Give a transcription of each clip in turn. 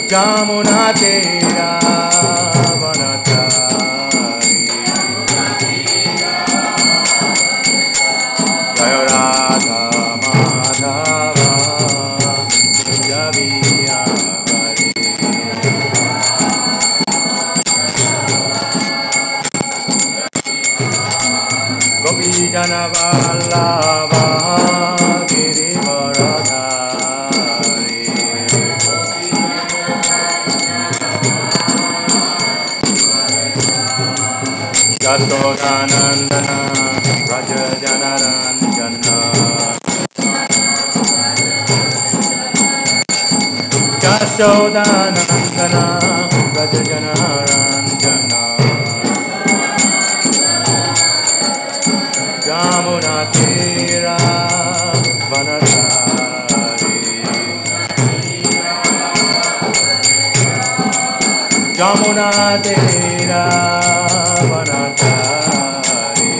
Jamuna Tera Vanachari Jaya Radha Madhava Javiya Hare Gopi Jana Vallabha Yashodanandana Raja Janaranjana Yashodanandana Raja Janaranjana Jamuna Tera Vanachari Jamuna Tera Vanachari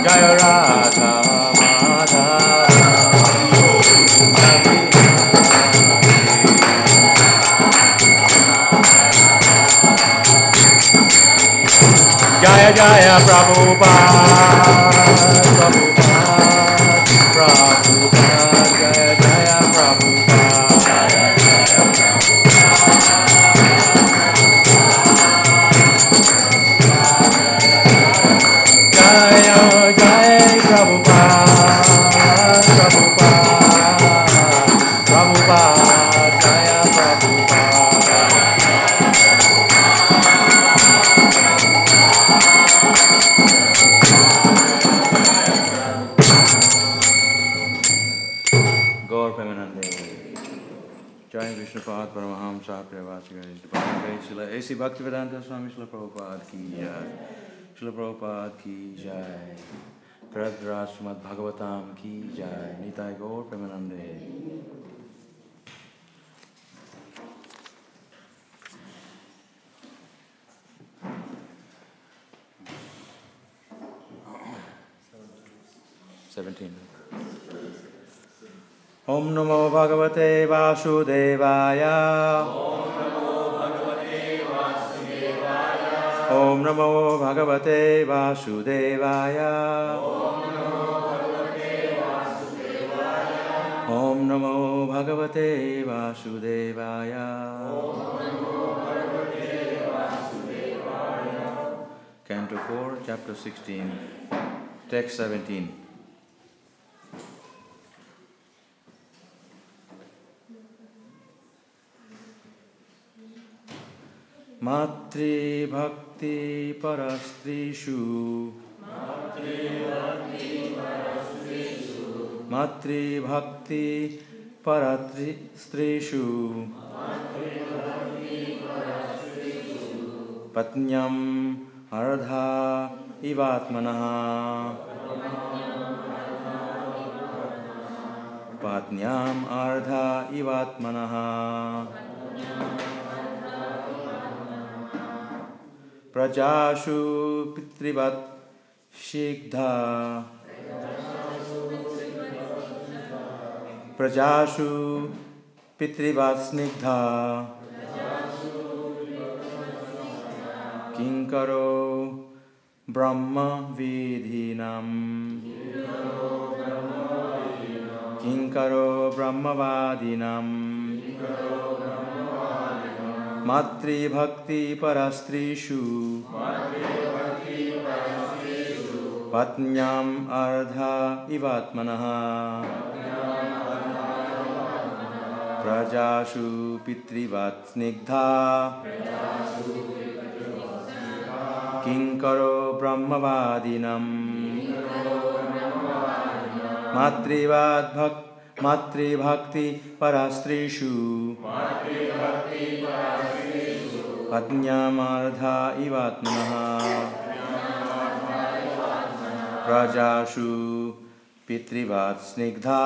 Jaya Radha Madhava Jaya Jaya Prabhupada Prabhupada Prabhupada Jaya Jaya Prabhupada Jaya Jaya Prabhupada Prabhupada Prabhupada Jaya Prabhupada Gaur Premanande Jai Krishna Pad Paramahamsa Prabhupada Srila A.C. Bhaktivedanta Swami Srila Prabhupada Ki Jai Srila Prabhupada Ki Jai Śrīmad Bhāgavatam Ki Jai Nitai Gaur Premanande 17. Om Namo Bhagavate Vasudevaya. Om Namo Bhagavate Vasudevaya. Om Namo Bhagavate Vasudevaya. Canto 4, Chapter 16, Text 17. Matri Bhakti Parastrishu. Matri Bhakti Parastrishu. Patnyam Ardha Ivatmanaha. Patnyam Ardha Ivatmanaha. Prajashu Pitrivat Shigdha. Prajashu Pitrivat Snigdha. Kinkaro Brahma Vidhinam. Kinkaro Brahma Vadinam. Matri Bhakti Parastrishu. Patnyam Ardha Ivatmanaha. Prajashu Pitrivat Snigdha. Kinkaro Brahma Vadinam. Matri Bhakti Parastrishu. Patnyam Ardha Ivatmanaha. Prajashu Pitrivat Snigdha.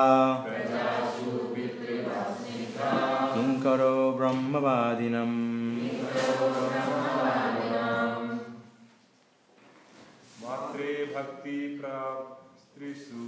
Kinkaro Brahma Vadinam. Matri Bhakti Prastrishu.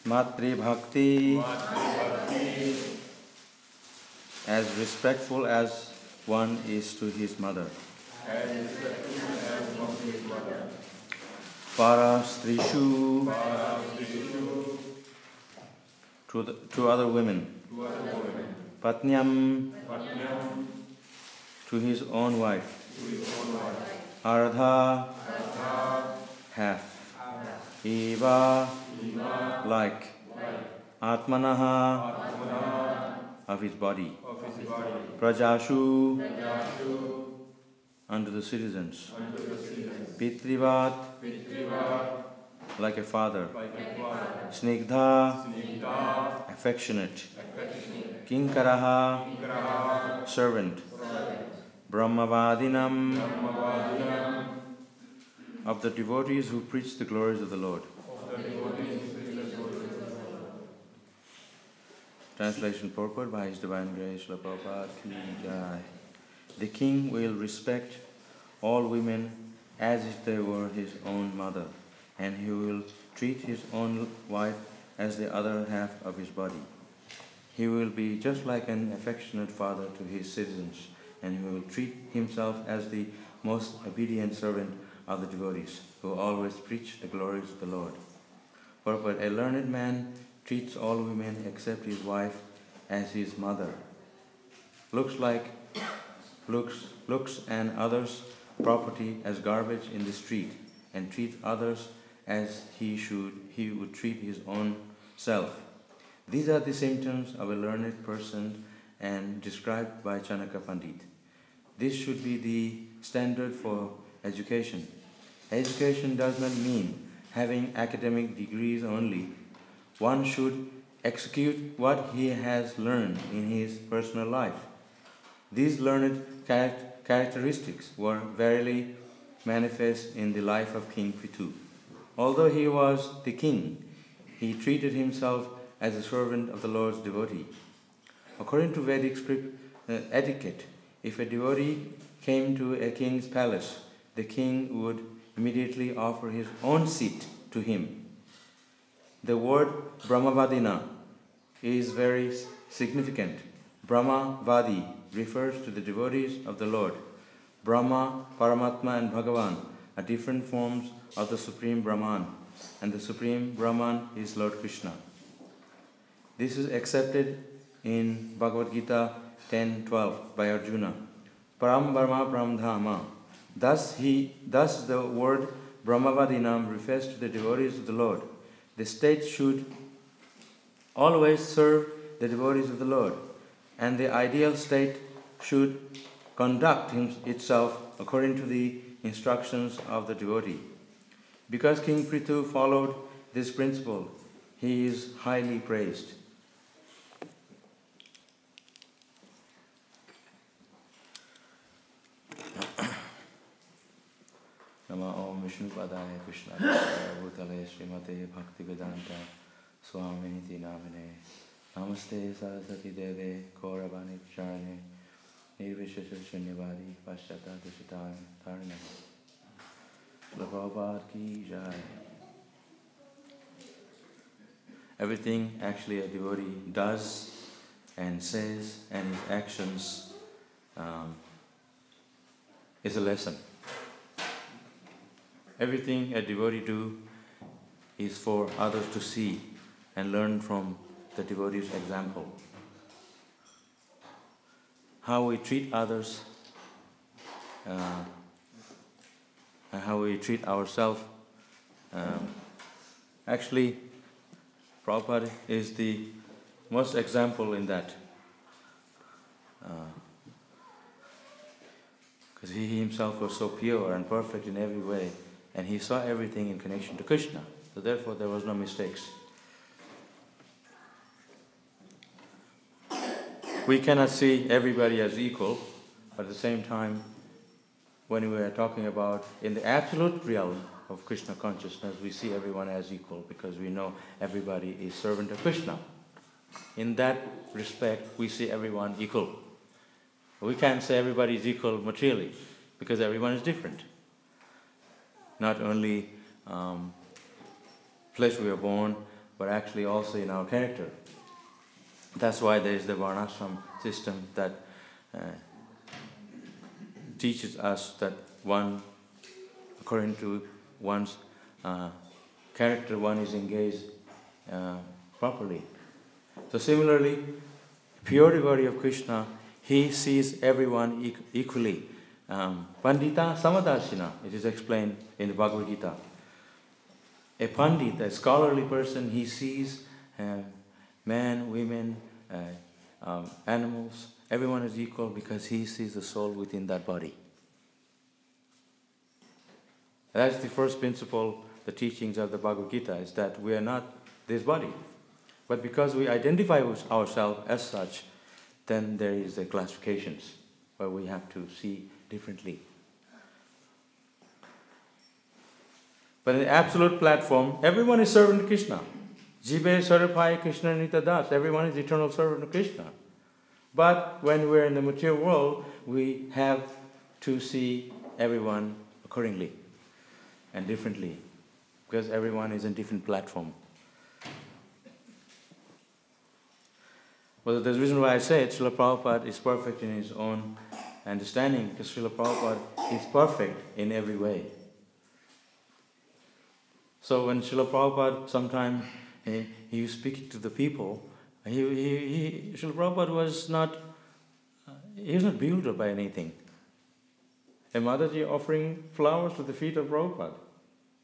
Matri Bhakti, as respectful as one is to his mother. Parastrishu, to other women. Patnyam, to his own wife. Ardha, half. Eva, like. Atmanaha, of his body. Prajashu, unto the citizens. Pitrivat, like a father. Snigdha, affectionate. Kinkaraha, servant. Brahmavadinam, of the devotees who preach the glories of the Lord. Translation purport by His Divine Grace, Srila Prabhupada ki Jai. The king will respect all women as if they were his own mother, and he will treat his own wife as the other half of his body. He will be just like an affectionate father to his citizens, and he will treat himself as the most obedient servant of the devotees, who always preach the glories of the Lord. Purport: a learned man treats all women except his wife as his mother. Looks and others' property as garbage in the street, and treats others as he would treat his own self. These are the symptoms of a learned person and described by Chanaka Pandit. This should be the standard for education. Education does not mean having academic degrees only. One should execute what he has learned in his personal life. These learned characteristics were verily manifest in the life of King Prithu. Although he was the king, he treated himself as a servant of the Lord's devotee. According to Vedic etiquette, if a devotee came to a king's palace, the king would immediately offer his own seat to him. The word Brahmavadina is very significant. Brahmavadi refers to the devotees of the Lord. Brahma, Paramatma and Bhagavan are different forms of the Supreme Brahman, and the Supreme Brahman is Lord Krishna. This is accepted in Bhagavad Gita 10:12 by Arjuna. Param Brahma Param Dhama. Thus the word Brahmavadinam refers to the devotees of the Lord. The state should always serve the devotees of the Lord, and the ideal state should conduct itself according to the instructions of the devotee. Because King Prithu followed this principle, he is highly praised. Nama Om Vishnu Padaya Krishna Bhutale Srimate Bhaktivedanta Swami Niti Namine Namaste Saraswati Deve Kauravani Charane Nirvishesha Shunyavadi Paschata Dishitaya Tarne Prabhupada ki Jai. Everything actually a devotee does and says and his actions is a lesson. Everything a devotee do is for others to see and learn from the devotee's example. How we treat others and how we treat ourselves. Actually, Prabhupada is the most example in that. Because he himself was so pure and perfect in every way, and he saw everything in connection to Krishna. So therefore there was no mistakes. We cannot see everybody as equal, but at the same time, when we are talking about in the absolute realm of Krishna consciousness, we see everyone as equal because we know everybody is servant of Krishna. In that respect, we see everyone equal. We can't say everybody is equal materially because everyone is different. Not only place we are born, but actually also in our character. That's why there is the Varnashram system that teaches us that one, according to one's character, one is engaged properly. So similarly, pure devotee of Krishna, he sees everyone equally. Pandita Samadarshina, it is explained in the Bhagavad Gita. A Pandit, a scholarly person, he sees men, women, animals, everyone is equal because he sees the soul within that body. That's the first principle, the teachings of the Bhagavad Gita, is that we are not this body. But because we identify with ourselves as such, then there is the classifications where we have to see differently. But in the absolute platform, everyone is servant to Krishna. Jive Sarapai Krishna Nita Das, everyone is eternal servant of Krishna. But when we're in the material world, we have to see everyone accordingly and differently, because everyone is in different platform. Well, there's a reason why I say it. Srila Prabhupada is perfect in his own understanding, because Srila Prabhupada is perfect in every way. So when Srila Prabhupada sometimes he was speaking to the people, Srila Prabhupada was not bewildered by anything. A Mataji offering flowers to the feet of Prabhupada.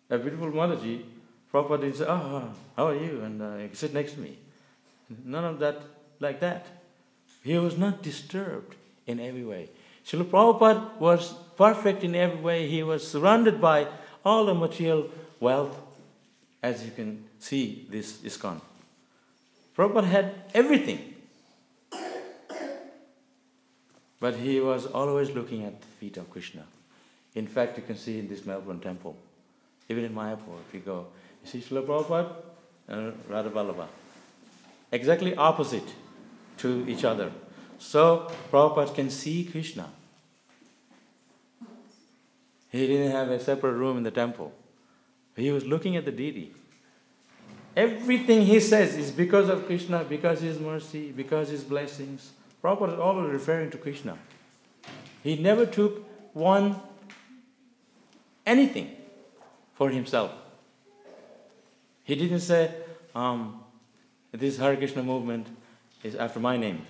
A beautiful Mataji, Prabhupada didn't say, how are you? And sit next to me. None of that like that. He was not disturbed in every way. Srila Prabhupada was perfect in every way. He was surrounded by all the material wealth, as you can see this ISKCON. Prabhupada had everything. But he was always looking at the feet of Krishna. In fact, you can see in this Melbourne temple, even in Mayapur, if you go, you see Srila Prabhupada and Radha Vallabha. Exactly opposite to each other. So Prabhupada can see Krishna. He didn't have a separate room in the temple. He was looking at the deity. Everything he says is because of Krishna, because his mercy, because his blessings. Prabhupada is always referring to Krishna. He never took anything for himself. He didn't say, this Hare Krishna movement is after my name.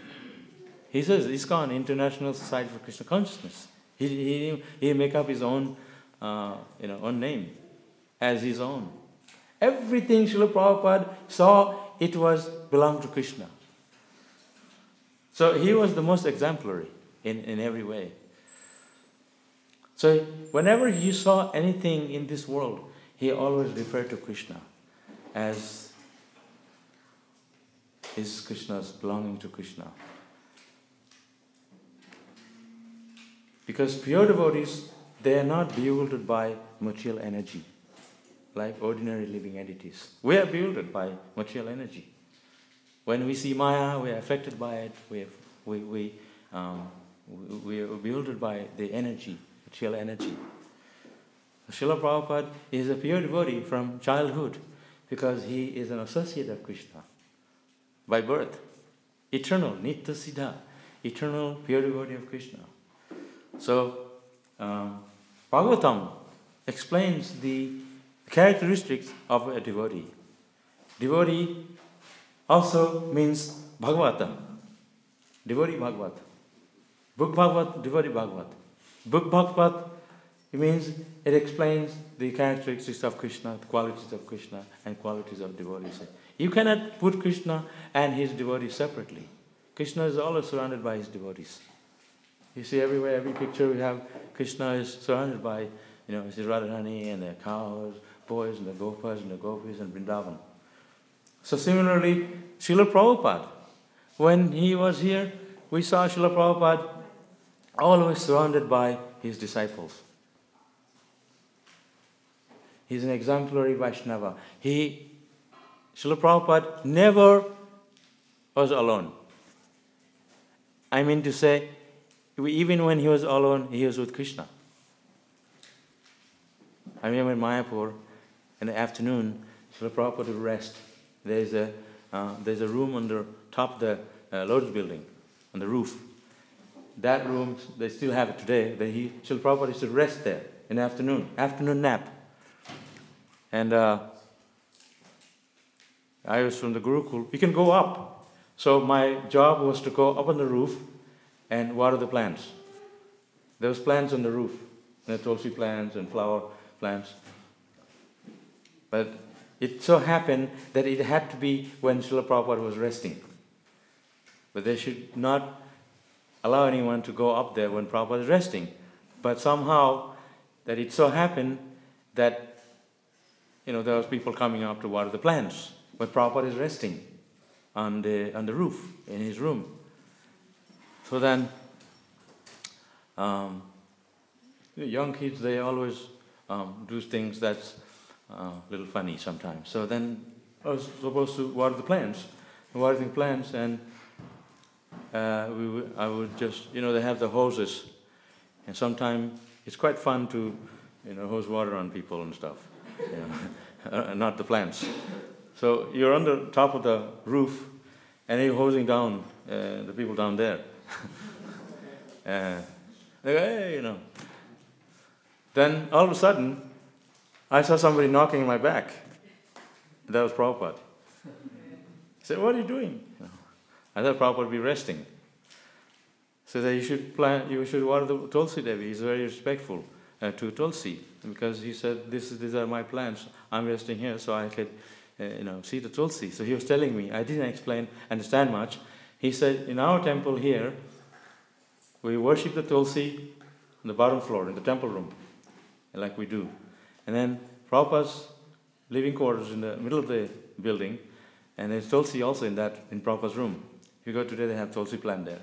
He says, ISKCON, International Society for Krishna Consciousness. He make up his own, own name as his own. Everything Srila Prabhupada saw, it belonged to Krishna. So he was the most exemplary in every way. So whenever he saw anything in this world, he always referred to Krishna as is Krishna's belonging to Krishna. Because pure devotees, they are not bewildered by material energy like ordinary living entities. We are bewildered by material energy. When we see Maya, we are affected by it. We are bewildered by the energy, material energy. Srila Prabhupada is a pure devotee from childhood because he is an associate of Krishna by birth. Eternal, Nitya Siddha, eternal pure devotee of Krishna. So, Bhagavatam explains the characteristics of a devotee. Devotee also means Bhagavata. Devotee Bhagavat. Book Bhagavat, devotee Bhagavat. Book Bhagavat, it means it explains the characteristics of Krishna, the qualities of Krishna, and qualities of devotees. You cannot put Krishna and his devotees separately. Krishna is always surrounded by his devotees. You see everywhere, every picture we have, Krishna is surrounded by, his Radharani and the cows, boys and the gopas and the gopis and Vrindavan. So similarly, Srila Prabhupada, when he was here, we saw Srila Prabhupada always surrounded by his disciples. He's an exemplary Vaishnava. Srila Prabhupada never was alone. I mean to say, even when he was alone, he was with Krishna. I remember in Mayapur, in the afternoon, Srila Prabhupada would rest. There's a room on the top of the Lotus building, on the roof. That room, they still have it today. Srila Prabhupada used to rest there in the afternoon nap. And I was from the Gurukul. You can go up. So my job was to go up on the roof and water the plants. There was plants on the roof. There were tulsi plants and flower plants. But it so happened that it had to be when Srila Prabhupada was resting. But they should not allow anyone to go up there when Prabhupada is resting. But somehow that it so happened that there was people coming up to water the plants, but Prabhupada is resting on the roof in his room. So then, young kids, they always do things that's a little funny sometimes. So then I was supposed to water the plants, and I would just, they have the hoses, and sometimes it's quite fun to, hose water on people and stuff. Not the plants. So you're on the top of the roof, and you're hosing down the people down there. They go, hey, Then all of a sudden, I saw somebody knocking my back. That was Prabhupada. I said, what are you doing? I thought Prabhupada would be resting. So that you should water the Tulsi Devi. He's very respectful to Tulsi, because he said, these are my plants. I'm resting here so I could, see the Tulsi. So he was telling me, I didn't understand much. He said, in our temple here, we worship the Tulsi on the bottom floor, in the temple room, like we do. And then Prabhupada's living quarters in the middle of the building, and there's Tulsi also in Prabhupada's room. If you go today, they have Tulsi plant there.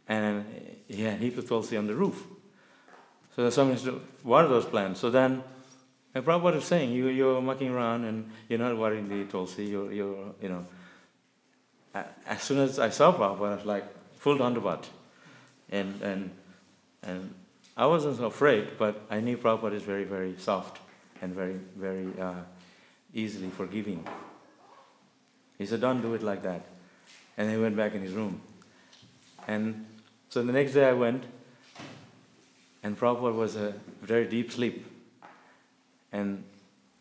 And he had heaps of Tulsi on the roof. So someone has to water those plants. So then, Prabhupada is saying, you're mucking around and you're not watering the Tulsi. As soon as I saw Prabhupada, I was like, full Dandavat. And I wasn't so afraid, but I knew Prabhupada is very, very soft and very, very easily forgiving. He said, don't do it like that. And he went back in his room. And so the next day I went, and Prabhupada was a very deep sleep. And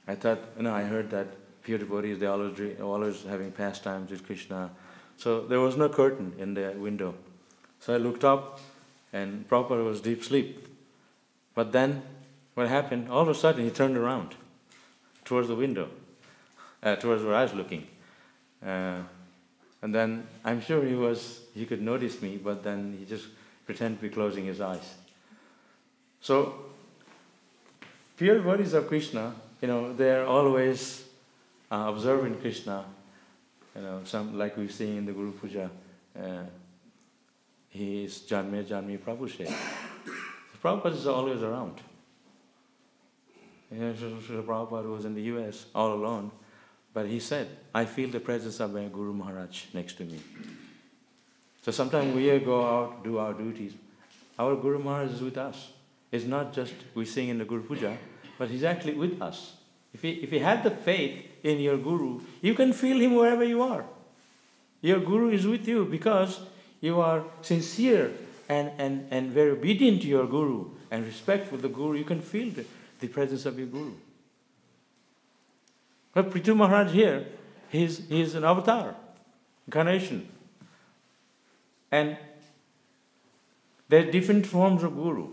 I thought, I heard that pure devotees, they always having pastimes with Krishna. So there was no curtain in the window. So I looked up, and Prabhupada was deep sleep. But then, what happened? All of a sudden, he turned around towards the window, towards where I was looking. And then I'm sure he could notice me, but then he just pretended to be closing his eyes. So, pure devotees of Krishna, they're always observing Krishna. Some like we see in the Guru Puja, he is Janme Prabhu She. Prabhupada is always around. Srila Prabhupada was in the US all alone, but he said, I feel the presence of my Guru Maharaj next to me. So sometimes we go out, do our duties. Our Guru Maharaj is with us. It's not just we sing in the Guru Puja, but he's actually with us. If you have the faith in your Guru, you can feel him wherever you are. Your Guru is with you because you are sincere and very obedient to your Guru and respectful of the Guru. You can feel the presence of your Guru. But Prithu Maharaj here, he's an avatar, incarnation. And there are different forms of guru.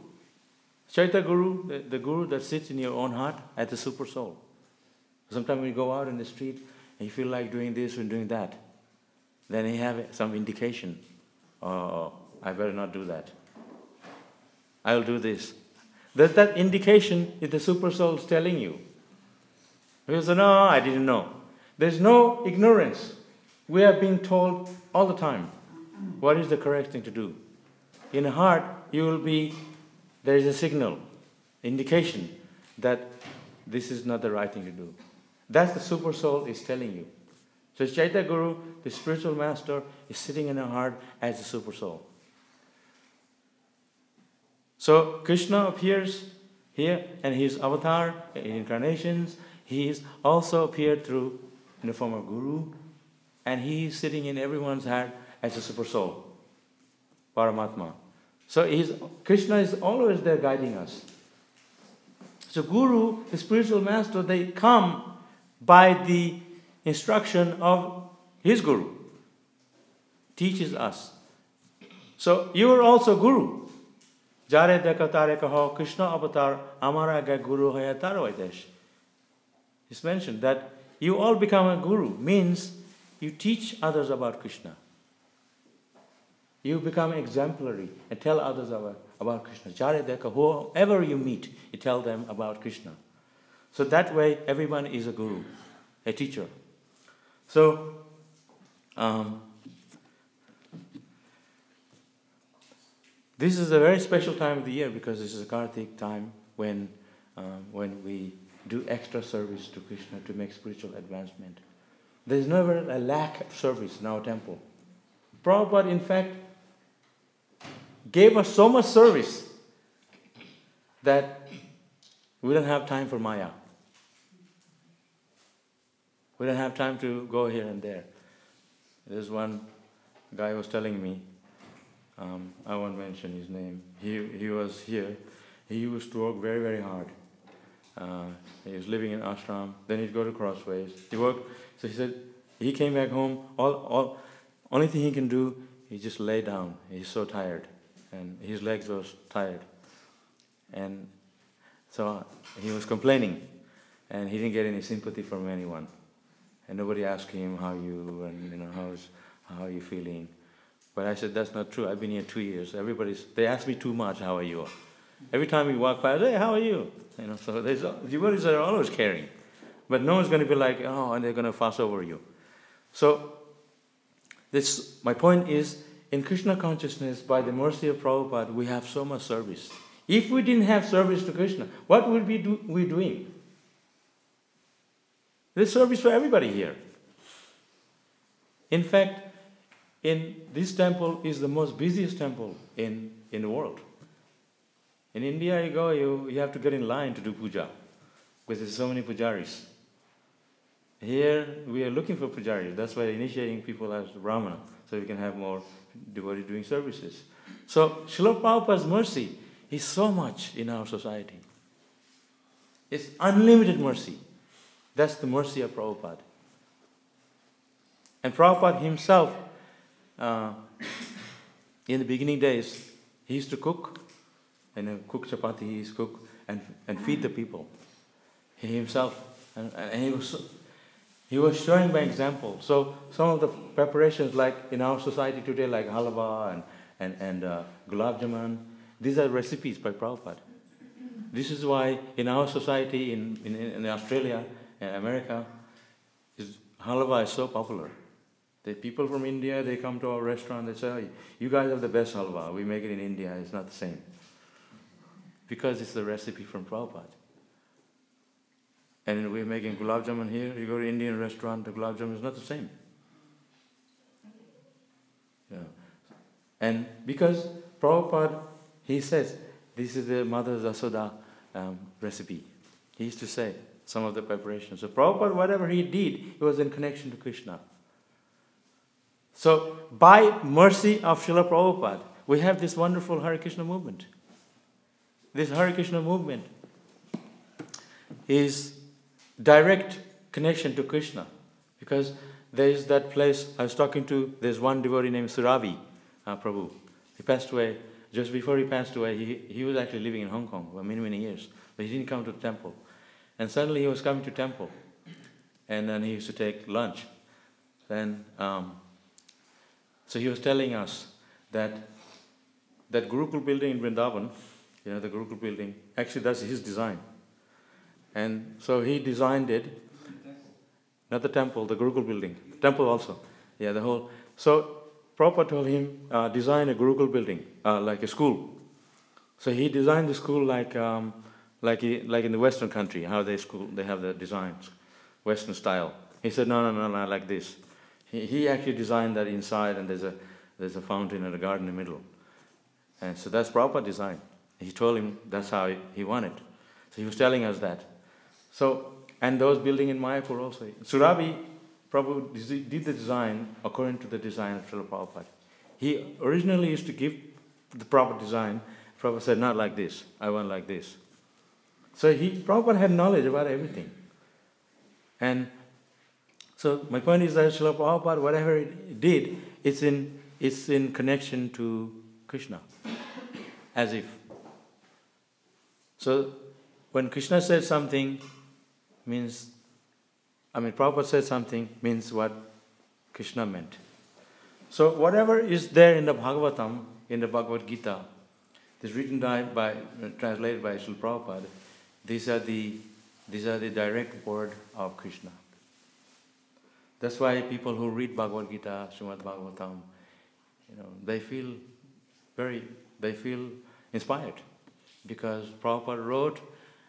Chaitya Guru, the guru that sits in your own heart as the super soul. Sometimes when you go out in the street and you feel like doing this and doing that, then you have some indication. Oh, I better not do that. I'll do this. That indication is the super soul telling you. You say, no, I didn't know. There's no ignorance. We are being told all the time what is the correct thing to do. In the heart, there is a signal, indication that this is not the right thing to do. That's the super soul is telling you. So Chaitya Guru, the spiritual master, is sitting in the heart as the super soul. So Krishna appears here, and his avatar in incarnations. He is also appeared in the form of Guru, and he is sitting in everyone's heart as a super soul, Paramatma. So Krishna is always there guiding us. So Guru, the spiritual master, they come by the instruction of his Guru. Teaches us. So you are also Guru. Jare deka tare kaho Krishna avatar amara ga Guru haya taro aidesh. It's mentioned that you all become a Guru, means you teach others about Krishna. You become exemplary and tell others about Krishna. Jare deka, whoever you meet, you tell them about Krishna. So that way, everyone is a Guru, a teacher. So, this is a very special time of the year because this is a Kartik time when we do extra service to Krishna to make spiritual advancement. There is never a lack of service in our temple. Prabhupada, in fact, gave us so much service that we don't have time for Maya. We don't have time to go here and there. There's one guy who was telling me, I won't mention his name. He was here. He used to work very, very hard. He was living in ashram. Then he'd go to Crossways. He worked. So he said he came back home. Only thing he can do, he just lay down. He's so tired, and his legs were tired. And so he was complaining, and he didn't get any sympathy from anyone. And nobody asked him how are you feeling. But I said, that's not true. I've been here 2 years. They ask me too much, how are you? Every time we walk by, I say, hey, how are you? So devotees are always caring. But no one's going to be like, oh, and they're going to fuss over you. So my point is, in Krishna consciousness, by the mercy of Prabhupada, we have so much service. If we didn't have service to Krishna, what would we doing? There's service for everybody here. In fact, in this temple is the most busiest temple in the world. In India, you go, you have to get in line to do puja because there's so many pujaris. Here, we are looking for pujaris. That's why initiating people as Brahmana, so we can have more devotees doing services. So, Srila Prabhupada's mercy is so much in our society. It's unlimited mercy. That's the mercy of Prabhupada. And Prabhupada himself, in the beginning days, he used to cook, and cook chapati, he used to cook and feed the people. He himself, and he was showing by example. So some of the preparations, like in our society today, like halwa and gulab jamun, these are recipes by Prabhupada. This is why in our society, in Australia and America, halwa is so popular. The people from India, they come to our restaurant, they say, oh, you guys have the best halwa. We make it in India, it's not the same. Because it's the recipe from Prabhupada. And we're making gulab jamun here. You go to an Indian restaurant, the gulab jamun is not the same. Yeah. And because Prabhupada, he says, this is the Mother Yasoda recipe. He used to say some of the preparations. So Prabhupada, whatever he did, it was in connection to Krishna. So by mercy of Srila Prabhupada, we have this wonderful Hare Krishna movement. This Hare Krishna movement is direct connection to Krishna. Because there is that place, I was talking to, there's one devotee named Suravi, Prabhu. He passed away. Just before he passed away, he was actually living in Hong Kong for many, many years. But he didn't come to the temple. And suddenly he was coming to temple. And then he used to take lunch. Then, so he was telling us that Gurukul building in Vrindavan, the Gurukul building, actually that's his design. And so he designed it, not the temple, the Gurukul building. Temple also. Yeah, the whole. So Prabhupada told him, design a Gurukul building, like a school. So he designed the school like in the Western country, how they have the designs, Western style. He said, no, like this. He actually designed that inside, and there's a fountain and a garden in the middle. And so that's Prabhupada design. He told him that's how he wanted. So he was telling us that. So, and those building in Mayapur also. Surabi, Prabhu did the design according to the design of Srila Prabhupada. He originally used to give the proper design. Prabhupada said, not like this, I want like this. So Prabhupada had knowledge about everything. And so my point is that Srila Prabhupada, whatever it did, it's in connection to Krishna. As if. So when Krishna said something, Prabhupada said something means what Krishna meant. So whatever is there in the Bhagavatam, in the Bhagavad Gita, is written translated by Srila Prabhupada. These are the direct word of Krishna. That's why people who read Bhagavad Gita, Śrīmad Bhāgavatam, they feel inspired, because Prabhupada wrote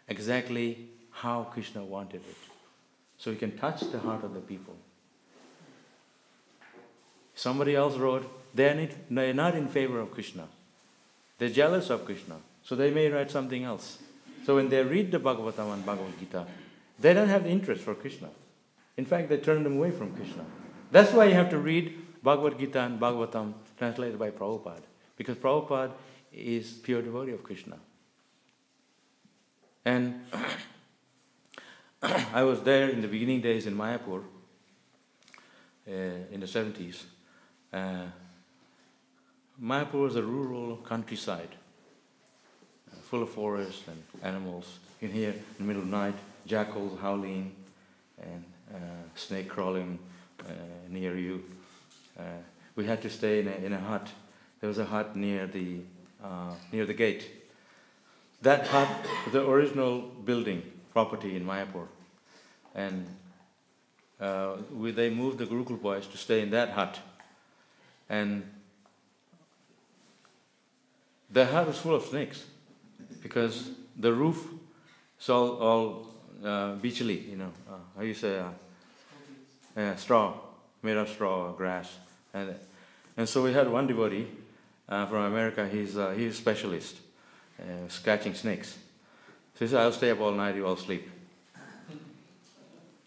exactly how Krishna wanted it. So he can touch the heart of the people. Somebody else wrote, they're not in favor of Krishna. They're jealous of Krishna. So they may write something else. So when they read the Bhagavatam and Bhagavad Gita, they don't have the interest for Krishna. In fact, they turn them away from Krishna. That's why you have to read Bhagavad Gita and Bhagavatam translated by Prabhupada. Because Prabhupada is pure devotee of Krishna. And I was there in the beginning days in Mayapur, in the 70s. Mayapur was a rural countryside, full of forests and animals. You can hear in the middle of the night jackals howling and snake crawling near you. We had to stay in a hut. There was a hut near the gate. That hut was the original building property in Mayapur, and they moved the Gurukul boys to stay in that hut. And the hut was full of snakes, because the roof is all beachly, how you say, straw, made of straw or grass. And so we had one devotee from America. He's a specialist, catching snakes. So he said, I'll stay up all night, you all sleep.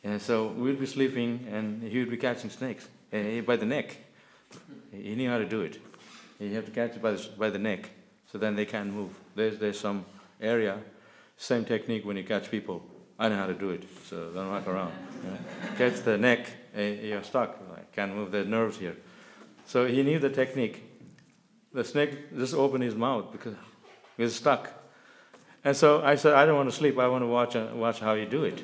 And so we'd be sleeping, and he would be catching snakes by the neck. He knew how to do it. You have to catch it by the neck, so then they can't move. There's some area, same technique when you catch people. I know how to do it, so don't walk around. Catch the neck, you're stuck. Can't move the nerves here. So he knew the technique. The snake just opened his mouth because he was stuck. And so I said, I don't want to sleep. I want to watch how you do it.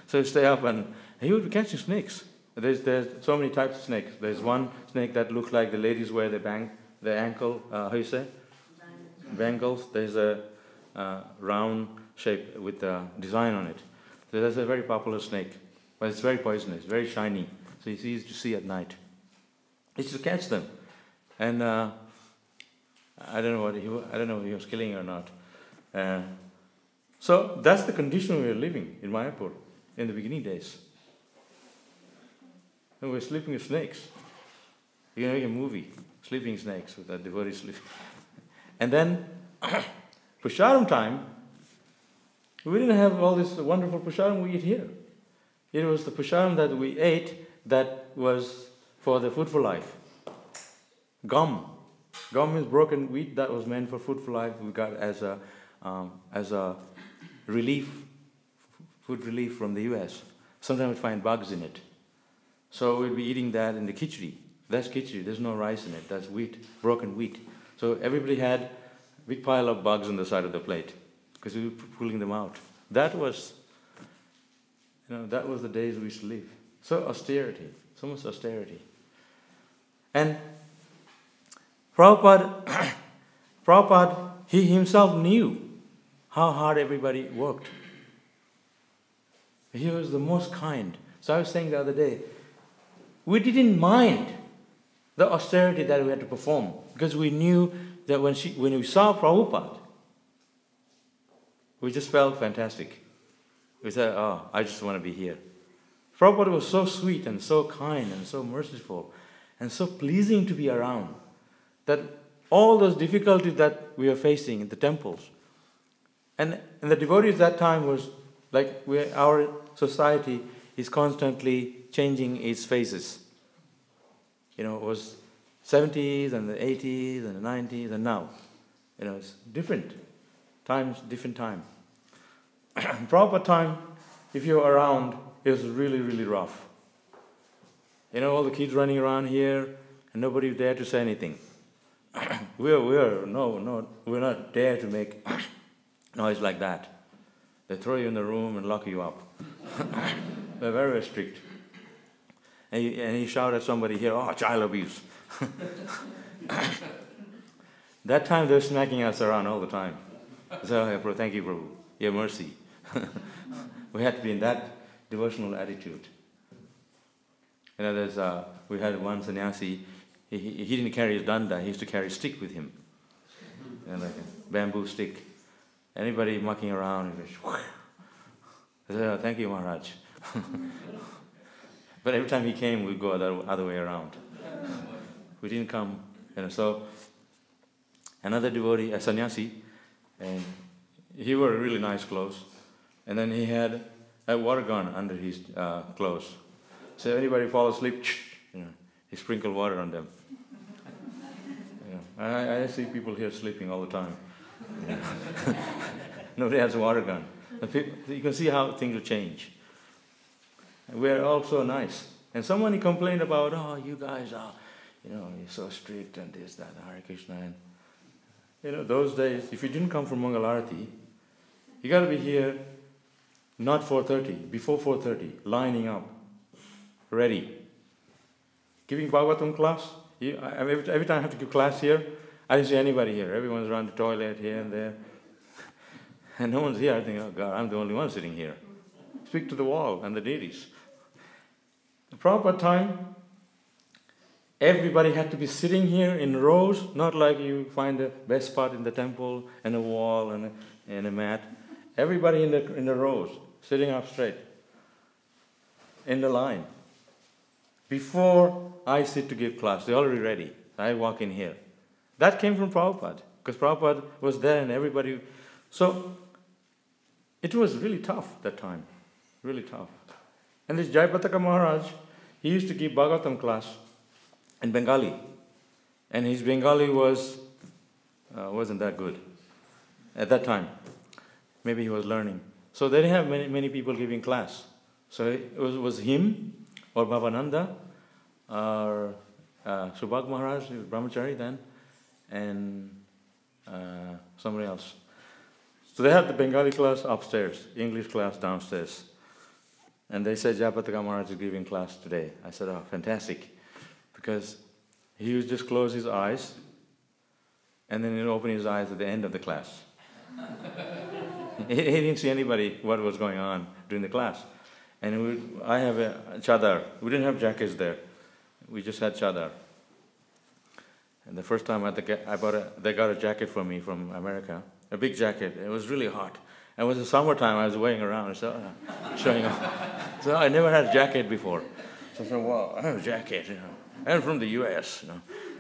So he stay up, and he would be catching snakes. There's so many types of snakes. There's one snake that looks like the ladies wear the ankle, how you say? Bangles. There's a round shape with a design on it. So that's a very popular snake. But it's very poisonous, very shiny. So it's easy to see at night. It's to catch them. And I don't know if he was killing or not. So that's the condition we were living in Mayapur in the beginning days. And we were sleeping with snakes. You can make a movie, Sleeping Snakes, with that devotee sleeping. And then, Pusharam time, we didn't have all this wonderful Pusharam we eat here. It was the Pusharam that we ate that was for the food for life. Gum. Gum is broken wheat that was meant for food for life. We got as a relief, food relief from the US. Sometimes we'd find bugs in it. So we'd be eating that in the khichdi. That's khichdi, there's no rice in it, that's wheat, broken wheat. So everybody had a big pile of bugs on the side of the plate because we were pulling them out. That was, that was the days we used to live. So austerity, so much austerity. And Prabhupada, he himself knew how hard everybody worked. He was the most kind. So I was saying the other day, we didn't mind the austerity that we had to perform because we knew that when we saw Prabhupada, we just felt fantastic. We said, oh, I just want to be here. Prabhupada was so sweet and so kind and so merciful and so pleasing to be around that all those difficulties that we are facing in the temples, and the devotees at that time was like our society is constantly changing its phases. It was 70s and the 80s and the 90s and now. It's different times, different time. Proper time, if you're around, it was really, really rough. All the kids running around here and nobody dare to say anything. We're not dare to make noise like that. They throw you in the room and lock you up. They're very, very strict. And he shouted at somebody here, oh, child abuse. That time they were smacking us around all the time. So, hey, thank you, Prabhu. Your mercy. We had to be in that devotional attitude. We had one sannyasi, he didn't carry his danda, he used to carry a stick with him. Like a bamboo stick. Anybody mucking around, he goes, I said, oh, thank you, Maharaj. But every time he came, we'd go the other way around. We didn't come, so another devotee, a sannyasi, and he wore really nice clothes, and then he had a water gun under his clothes. So anybody fall asleep, he sprinkled water on them. I see people here sleeping all the time. Nobody has a water gun. You can see how things will change. We're all so nice. And someone complained about, oh, you guys are, you're so strict and this, that, Hare Krishna. And, those days, if you didn't come from Mangalarati, you got to be here not 4:30, before 4:30, lining up, ready. Giving Bhagavatam class, every time I have to give class here, I didn't see anybody here. Everyone's around the toilet here and there. And no one's here. I think, oh God, I'm the only one sitting here. Speak to the wall and the deities. The proper time, everybody had to be sitting here in rows, not like you find the best spot in the temple and a wall and a mat. Everybody in the rows, sitting up straight, in the line. Before I sit to give class, they're already ready. I walk in here. That came from Prabhupada, because Prabhupada was there and everybody. So, it was really tough that time, really tough. And this Jayapataka Maharaj, he used to give Bhagavatam class in Bengali. And his Bengali wasn't that good at that time. Maybe he was learning. So they didn't have many people giving class. So it was him, or Bhavananda, or Subhag Maharaj, Brahmachari then, and somebody else. So they had the Bengali class upstairs, English class downstairs. And they said, Jayapataka Maharaj is giving class today. I said, oh, fantastic. Because he would just close his eyes, and then he'd open his eyes at the end of the class. He didn't see anybody, what was going on during the class. And I have a chadar. We didn't have jackets there. We just had chadar. And the first time they got a jacket for me from America, a big jacket. It was really hot. And it was the summertime. I was weighing around, so showing off. So I never had a jacket before. So I said, wow, I have a jacket. I'm from the U.S.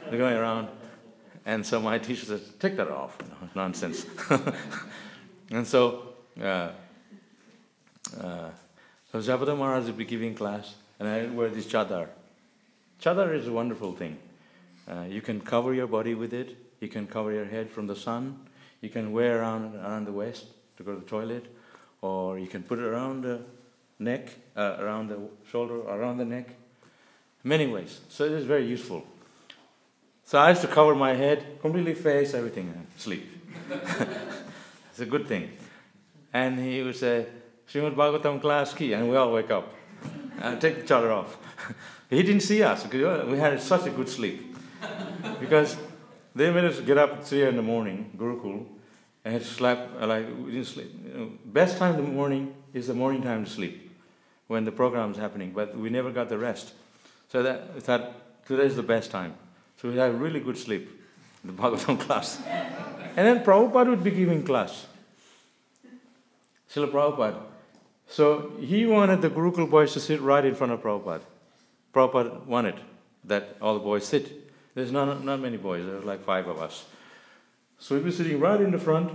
They're going around. And so my teacher said, take that off. Nonsense. And so Jayapataka Maharaj would be giving class, and I wear this chadar. Chadar is a wonderful thing. You can cover your body with it. You can cover your head from the sun. You can wear around the waist to go to the toilet, or you can put it around neck, around the shoulder, around the neck, many ways. So it is very useful. So I used to cover my head, completely face, everything, and sleep. It's a good thing. And he would say, Śrīmad Bhāgavatam class ki, and we all wake up and take each other off. He didn't see us because we had such a good sleep. Because they made us get up at 3 in the morning, Gurukul, and had to sleep, we didn't sleep. Best time in the morning is the morning time to sleep, when the program is happening, but we never got the rest. So that we thought, today is the best time. So we had really good sleep in the Bhagavatam class. And then Prabhupada would be giving class. Srila Prabhupada. So he wanted the Gurukul boys to sit right in front of Prabhupada. Prabhupada wanted that all the boys sit. There's not many boys, there were like 5 of us. So we'd be sitting right in the front.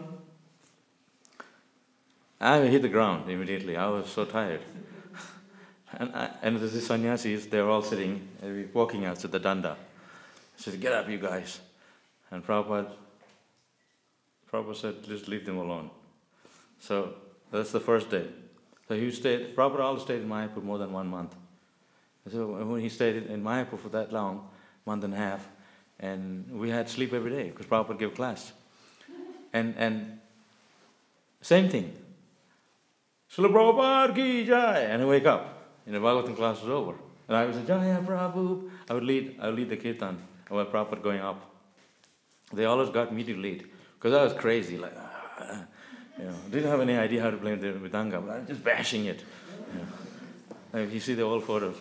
I hit the ground immediately. I was so tired. And the sannyasis, they were all sitting, walking out to the danda. I said, get up, you guys. And Prabhupada said, just leave them alone. So that's the first day. So Prabhupada always stayed in Mayapur more than 1 month. So when he stayed in Mayapur for that long, month and a half, and we had sleep every day because Prabhupada gave class. And same thing. Srila Prabhupada ki jai, and I wake up. And the Bhagavatam class was over. And I would say, Jaya Prabhu. I would lead the kirtan while Prabhupada going up. They always got me to lead. Because I was crazy, didn't have any idea how to play the Mridanga, but I was just bashing it. You see the old photos.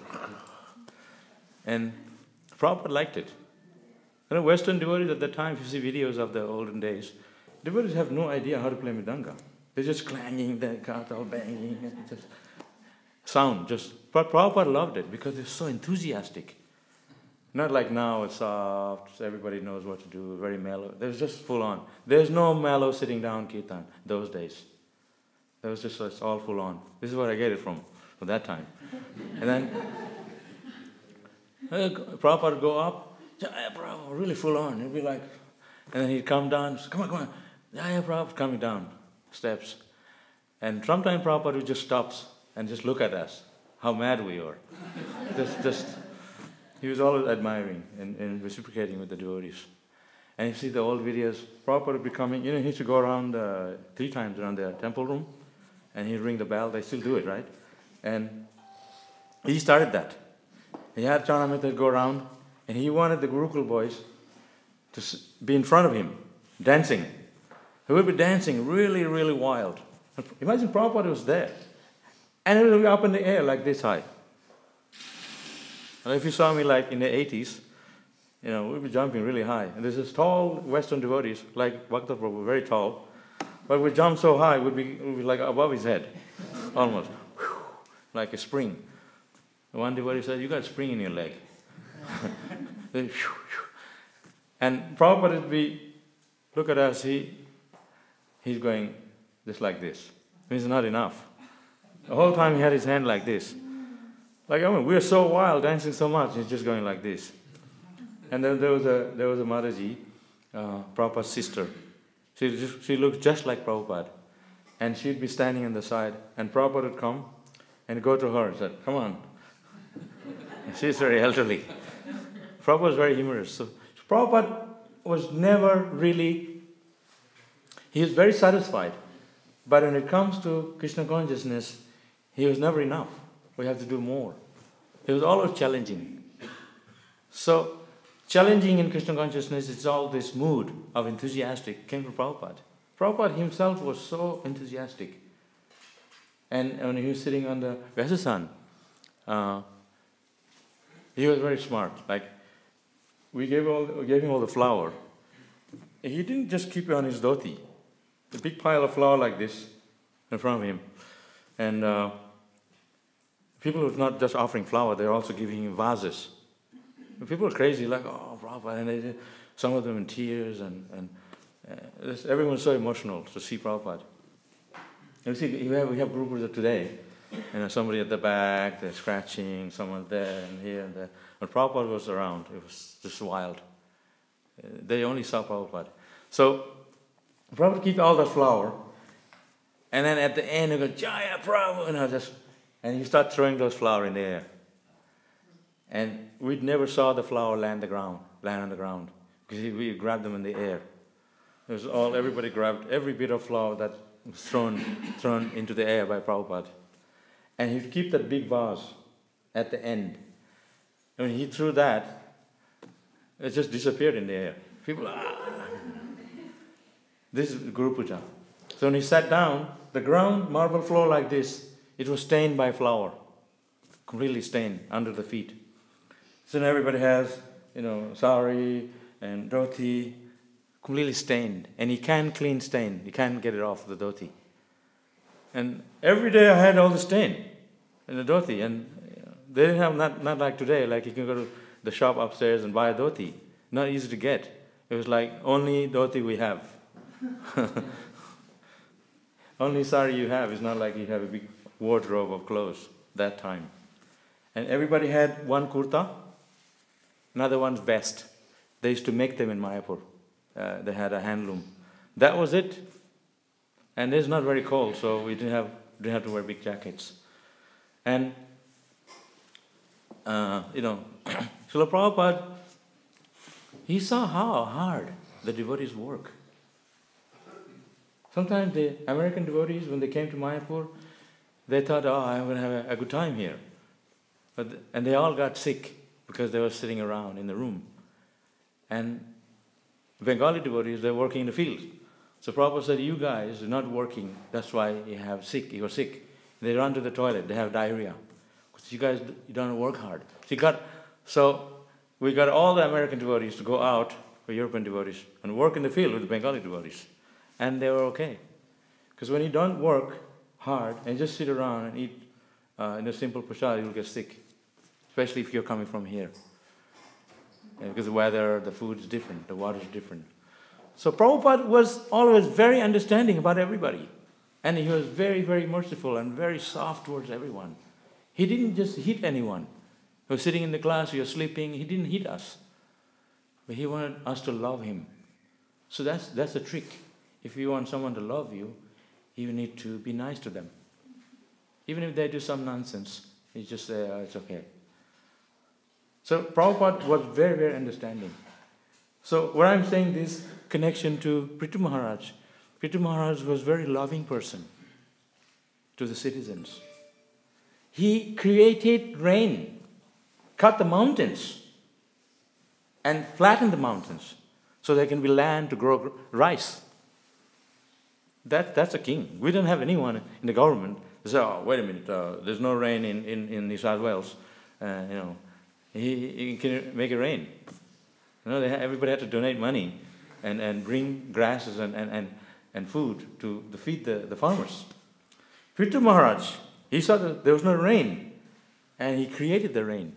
And Prabhupada liked it. Western devotees at that time, if you see videos of the olden days, devotees have no idea how to play Mridanga. They're just clanging, the cards all banging, and just sound. But Prabhupada loved it because they're so enthusiastic. Not like now, it's soft, everybody knows what to do, very mellow. There's just full on. There's no mellow sitting down kirtan those days. There was just it's all full on. This is where I get it from that time. And then Prabhupada would go up, Jaya Prabhu, really full on. He'd be like, and then he'd come down, come on, Jaya Prabhu, coming down steps. And sometimes Prabhupada would just stops and just look at us, how mad we are. He was always admiring and reciprocating with the devotees. And you see the old videos, Prabhupada would be coming, he used to go around 3 times around the temple room, and he'd ring the bell. They still do it, right? And he started that. He had Chanamita go around, and he wanted the Gurukul boys to be in front of him, dancing. He would be dancing really, really wild. Imagine Prabhupada was there. And it would be up in the air like this high. And if you saw me like in the 80s, we'd be jumping really high. And there's this tall Western devotees, like Bhakta Prabhu, very tall. But we jump so high, we'd be like above his head, almost. Like a spring. One devotee said, you got a spring in your leg. And Prabhupada would be, look at us, he's going just like this. It's not enough. The whole time he had his hand like this. We're so wild, dancing so much, he's just going like this. And then there was a Mataji, Prabhupada's sister. She looked just like Prabhupada. And she'd be standing on the side, and Prabhupada would come and go to her and said, come on. She's very elderly. Prabhupada was very humorous. So Prabhupada was never really, he was very satisfied. But when it comes to Krishna consciousness, he was never enough. We have to do more. He was always challenging. So, challenging in Krishna consciousness is all this mood of enthusiastic came from Prabhupada. Prabhupada himself was so enthusiastic. And when he was sitting on the Vyasasan, he was very smart. We gave him all the flour. He didn't just keep it on his dhoti. A big pile of flour like this in front of him. And people were not just offering flour, they were also giving him vases. And people were crazy, oh, Prabhupada. And some of them in tears. And everyone was so emotional to see Prabhupada. You see, we have groups today. Somebody at the back, they're scratching, someone there and here and there. When Prabhupada was around, it was just wild. They only saw Prabhupada. So, Prabhupada keep all that flour, and then at the end, he goes, Jaya Prabhu, And he started throwing those flowers in the air. And we never saw the flower land on the ground, because we grabbed them in the air. It was everybody grabbed every bit of flower that was thrown into the air by Prabhupada. And he'd keep that big vase at the end. And when he threw that, it just disappeared in the air. People, This is Guru Puja. So when he sat down, the ground, marble floor like this, it was stained by flour. Completely stained under the feet. So now everybody has, sari and dhoti, completely stained. And you can't clean stain. You can't get it off the dhoti. And every day I had all the stain in the dhoti. And they didn't have, not like today, like you can go to the shop upstairs and buy a dhoti. Not easy to get. It was like, only dhoti we have. Only sari you have. It's not like you have a big wardrobe of clothes that time. And everybody had one kurta, another one's vest. They used to make them in Mayapur. They had a handloom. That was it. And it's not very cold, so we didn't have to wear big jackets. And Srila Prabhupada, he saw how hard the devotees work. Sometimes the American devotees, when they came to Mayapur, they thought, I'm going to have a good time here. And they all got sick because they were sitting around in the room. And Bengali devotees, they're working in the field. So Prabhupada said, you guys are not working, that's why you're sick. They run to the toilet, they have diarrhea. Because you don't work hard. So we got all the American devotees to go out, for European devotees, and work in the field with the Bengali devotees. And they were okay. Because when you don't work hard and just sit around and eat in a simple prasad, you'll get sick. Especially if you're coming from here. Because the weather, the food is different, the water is different. So Prabhupada was always very understanding about everybody. And he was very, very merciful and very soft towards everyone. He didn't just hit anyone. He was sitting in the class, you're sleeping, he didn't hit us. But he wanted us to love him. So that's the trick. If you want someone to love you, you need to be nice to them. Even if they do some nonsense, you just say, it's okay. So Prabhupada was very, very understanding. So what I'm saying, this connection to Prithu Maharaj. Prithu Maharaj was a very loving person to the citizens. He created rain, cut the mountains, and flattened the mountains so there can be land to grow rice. That's a king. We don't have anyone in the government who says, wait a minute, there's no rain in New South Wales. He can make it rain. Everybody had to donate money and bring grasses and food to feed the farmers. Prithu Maharaj, he saw that there was no rain, and he created the rain.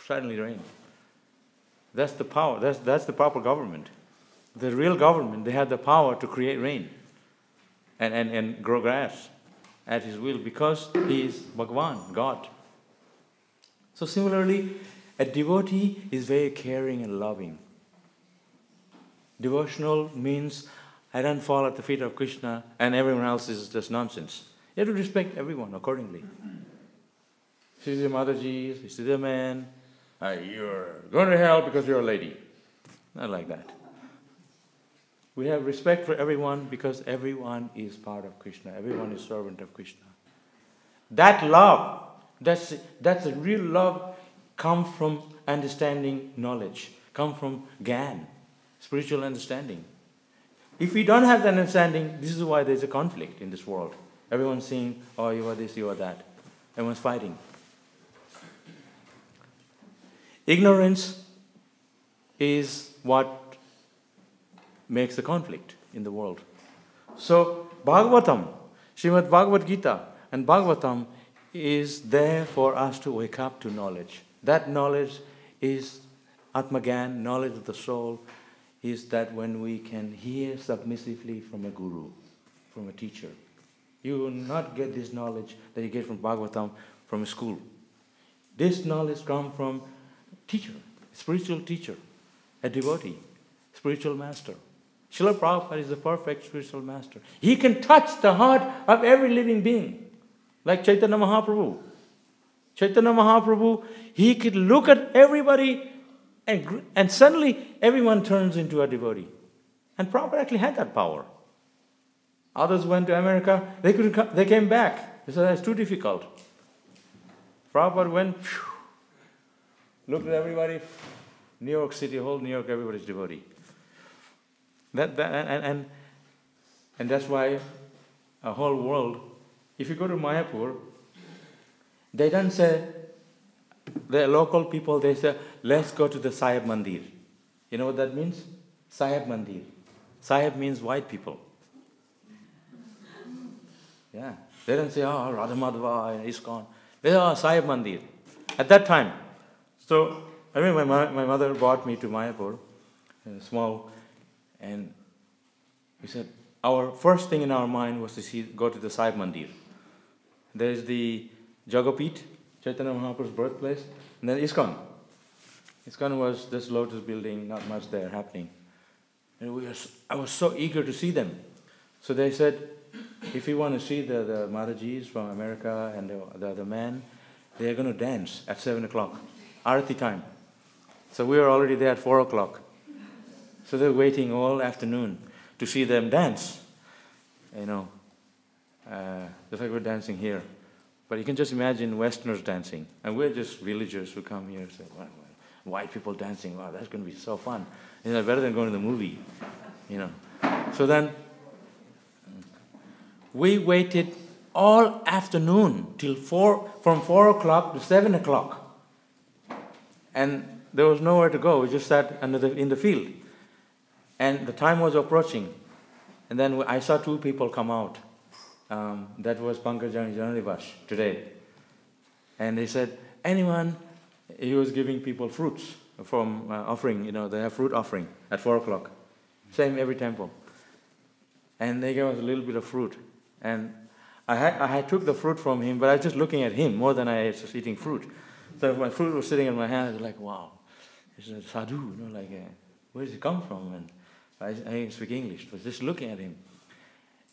Suddenly rain. That's the power. That's the proper government. The real government, they had the power to create rain and grow grass at his will because he is Bhagavan, God. So similarly, a devotee is very caring and loving. Devotional means I don't fall at the feet of Krishna and everyone else is just nonsense. You have to respect everyone accordingly. See the Mataji, you see the man, you're going to hell because you're a lady. Not like that. We have respect for everyone because everyone is part of Krishna. Everyone is servant of Krishna. That love, that's a real love, comes from understanding knowledge, comes from Gyan, spiritual understanding. If we don't have that understanding, this is why there's a conflict in this world. Everyone's saying, you are this, you are that. Everyone's fighting. Ignorance is what makes the conflict in the world. So Bhagavatam, Śrīmad Bhāgavad Gita and Bhagavatam is there for us to wake up to knowledge. That knowledge is Atmagyan, knowledge of the soul, is that when we can hear submissively from a guru, from a teacher. You will not get this knowledge that you get from Bhagavatam from a school. This knowledge comes from teacher, spiritual teacher, a devotee, spiritual master. Srila Prabhupada is the perfect spiritual master. He can touch the heart of every living being. Like Chaitanya Mahaprabhu. Chaitanya Mahaprabhu, he could look at everybody and suddenly everyone turns into a devotee. And Prabhupada actually had that power. Others went to America, they came back. They said, that's too difficult. Prabhupada went, looked at everybody, New York City, whole New York, everybody's devotee. And that's why a whole world, if you go to Mayapur, they don't say, the local people, they say, let's go to the Sahib Mandir. You know what that means? Sahib Mandir. Sahib means white people. Yeah. They don't say, oh, Radha Madhava and ISKCON. They say, oh, Sahib Mandir. At that time. So, I remember my mother brought me to Mayapur, small, and we said, our first thing in our mind was to go to the Sahib Mandir. There's the Jagapit, Chaitanya Mahaprabhu's birthplace, and then ISKCON. ISKCON was this lotus building, not much there happening. And I was so eager to see them. So they said, if you want to see the Maharajis from America and the other man, they are going to dance at 7 o'clock, Arati time. So we were already there at 4 o'clock. So they're waiting all afternoon to see them dance. You know, just like we're dancing here. But you can just imagine Westerners dancing. And we're just villagers who come here and say, well, white people dancing, wow, that's going to be so fun. You know, better than going to the movie, you know. So then, we waited all afternoon till from 4 o'clock to 7 o'clock. And there was nowhere to go. We just sat in the field. And the time was approaching. And then I saw two people come out. That was Pankaj and Janarivash today. And they said, anyone, he was giving people fruits from offering, you know, they have fruit offering at 4 o'clock. Same every temple. And they gave us a little bit of fruit. And I took the fruit from him, but I was just looking at him more than I was eating fruit. So my fruit was sitting in my hand, I was like, wow, it's a sadhu, you know, like, where does it come from? And I didn't speak English, I was just looking at him.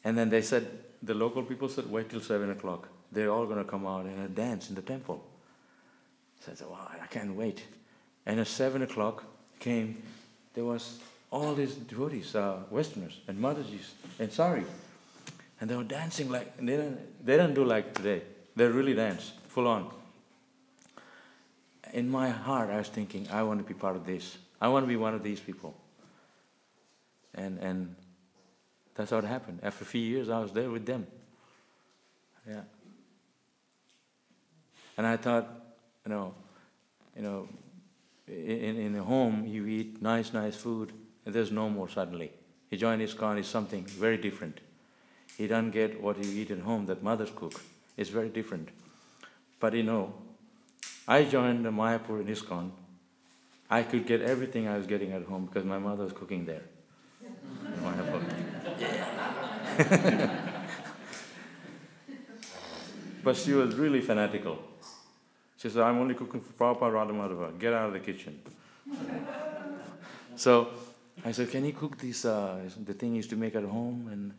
And then they said, the local people said, wait till 7 o'clock. They're all going to come out and dance in the temple. So I said, wow, I can't wait. And at 7 o'clock came, there was all these devotees, Westerners and Madhajis and Sari. And they were dancing like, they don't do like today. They really dance, full on. In my heart, I was thinking, I want to be part of this. I want to be one of these people. And that's how it happened. After a few years, I was there with them. Yeah. And I thought, you know, in a home, you eat nice food, and there's no more suddenly. He joined ISKCON is something very different. He doesn't get what you eat at home that mothers cook. It's very different. But you know, I joined the Mayapur in ISKCON. I could get everything I was getting at home because my mother was cooking there. In Mayapur. Yeah. But she was really fanatical. She said, I'm only cooking for Prabhupada Radha Madhava. Get out of the kitchen. So I said, can you cook this, the thing you used to make at home? And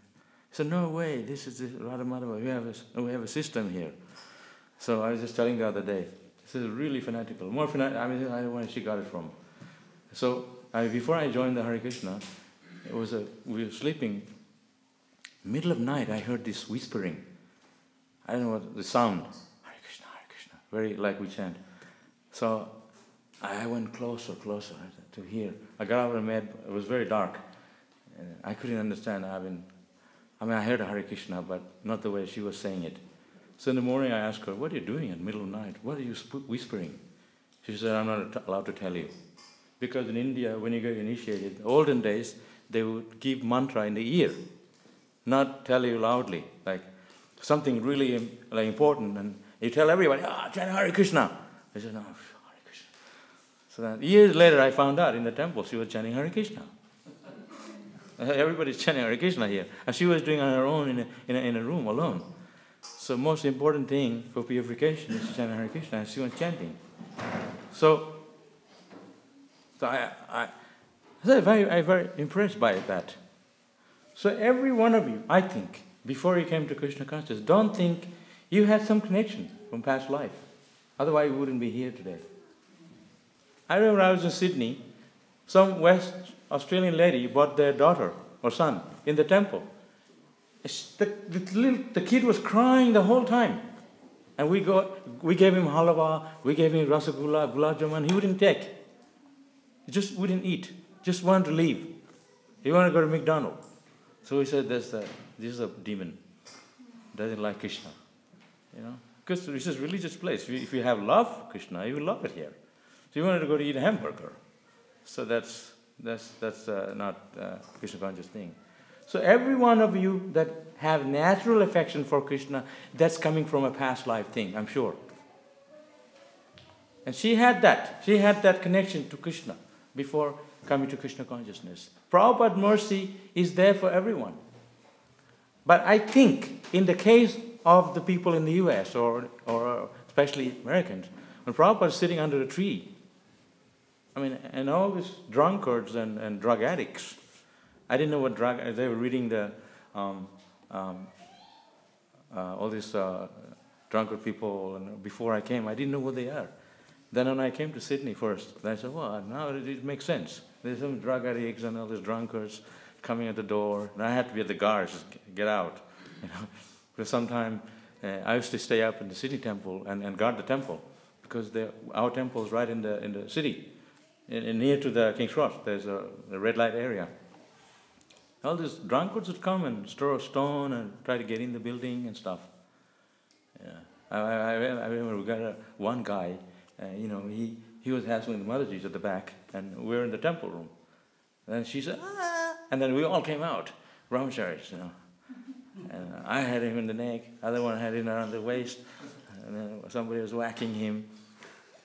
he said, no way, this is Radha Madhava. We have a system here. So I was just telling the other day, this is really fanatical. More fanatical, I mean, I don't know where she got it from. So before I joined the Hare Krishna, we were sleeping. Middle of night, I heard this whispering. I don't know what the sound. Hare Krishna, very like we chant. So I went closer to hear. I got out of bed. It was very dark. I couldn't understand. I heard Hare Krishna, but not the way she was saying it. So in the morning, I asked her, what are you doing in the middle of the night? What are you whispering? She said, I'm not allowed to tell you. Because in India, when you get initiated, olden days, they would give mantra in the ear, not tell you loudly, like something really important, and you tell everybody, chant Hare Krishna. I said, no, Hare Krishna. So then years later, I found out in the temple, she was chanting Hare Krishna. Everybody's chanting Hare Krishna here. And she was doing on her own in a room alone. So most important thing for purification is to chant Hare Krishna, and she was chanting. So I was very impressed by that. So every one of you, I think, before you came to Krishna consciousness, don't think You had some connection from past life. Otherwise, you wouldn't be here today. I remember I was in Sydney. Some West Australian lady brought their daughter or son in the temple. The kid was crying the whole time. And we gave him halwa, we gave him rasagula, gulab jamun. He wouldn't take. He just wouldn't eat. Just wanted to leave. He wanted to go to McDonald's. So we said, this is a demon. Doesn't like Krishna. You know? Because this is a religious place. If you have love for Krishna, you will love it here. So he wanted to go to eat a hamburger. So that's not Krishna conscious thing. So every one of you that have natural affection for Krishna, that's coming from a past life thing, I'm sure. And she had that. She had that connection to Krishna before coming to Krishna consciousness. Prabhupada's mercy is there for everyone. But I think in the case of the people in the US or especially Americans, when Prabhupada is sitting under a tree, I mean, and all these drunkards and drug addicts, I didn't know what they were reading all these drunkard people, and before I came, I didn't know what they are. Then when I came to Sydney first, I said, well, now it makes sense. There's some drug addicts and all these drunkards coming at the door, and I had to be at the guards, just get out. You know? Because sometimes I used to stay up in the city temple and guard the temple, because our temple is right in the city, near to the King's Cross. There's a red light area. All these drunkards would come and throw a stone and try to get in the building and stuff. Yeah. I remember we got one guy, he was hassling the Mataji's at the back, and we were in the temple room. And she said, ah! And then we all came out, Brahmacharis, And I had him in the neck, other one had him around the waist, and then somebody was whacking him.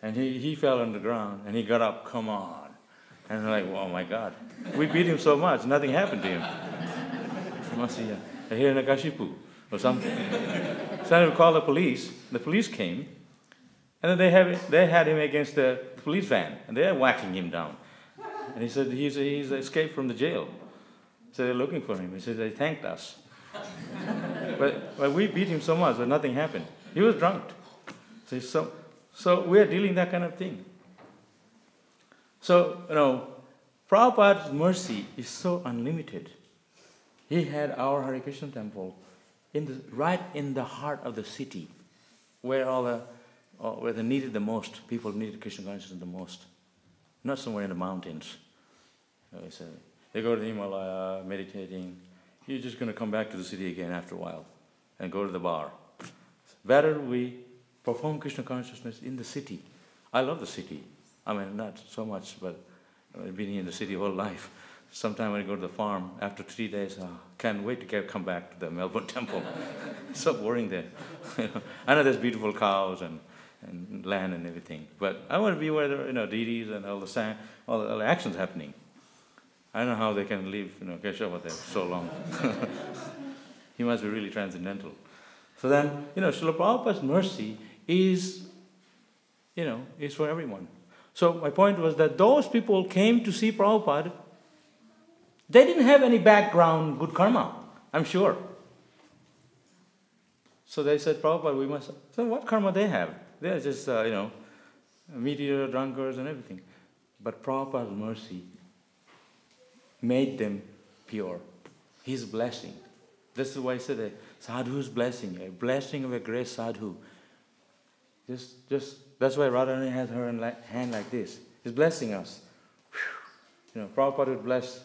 And he fell on the ground, and he got up, come on. And I'm like, oh my God. We beat him so much, nothing happened to him. He must be a Hiranyakashipu or something. So we called the police. The police came, and then they had him against the police van, and they're whacking him down. And he said he's escaped from the jail. So they're looking for him. He said they thanked us. but we beat him so much, but nothing happened. He was drunk. So we're dealing that kind of thing. So, Prabhupada's mercy is so unlimited. He had our Hare Krishna temple right in the heart of the city, where where they needed the most, people needed Krishna consciousness the most. Not somewhere in the mountains. They go to the Himalaya, meditating. You're just going to come back to the city again after a while and go to the bar. Better we perform Krishna consciousness in the city. I love the city. I mean, not so much, but I've been here in the city all life. Sometime when I go to the farm, after 3 days, can't wait to come back to the Melbourne temple. It's so boring there. I know there's beautiful cows and land and everything, but I want to be where there are deities and all the actions happening. I don't know how they can live, Keshava there so long. He must be really transcendental. So then, Srila Prabhupada's mercy is for everyone. So my point was that those people came to see Prabhupada. They didn't have any background, good karma, I'm sure. So they said, Prabhupada, we must... So what karma they have? They're just, meat-eater, drunkards and everything. But Prabhupada's mercy made them pure. His blessing. This is why I said a sadhu's blessing, a blessing of a great sadhu. That's why Radharani has her hand like this. He's blessing us. Prabhupada would bless.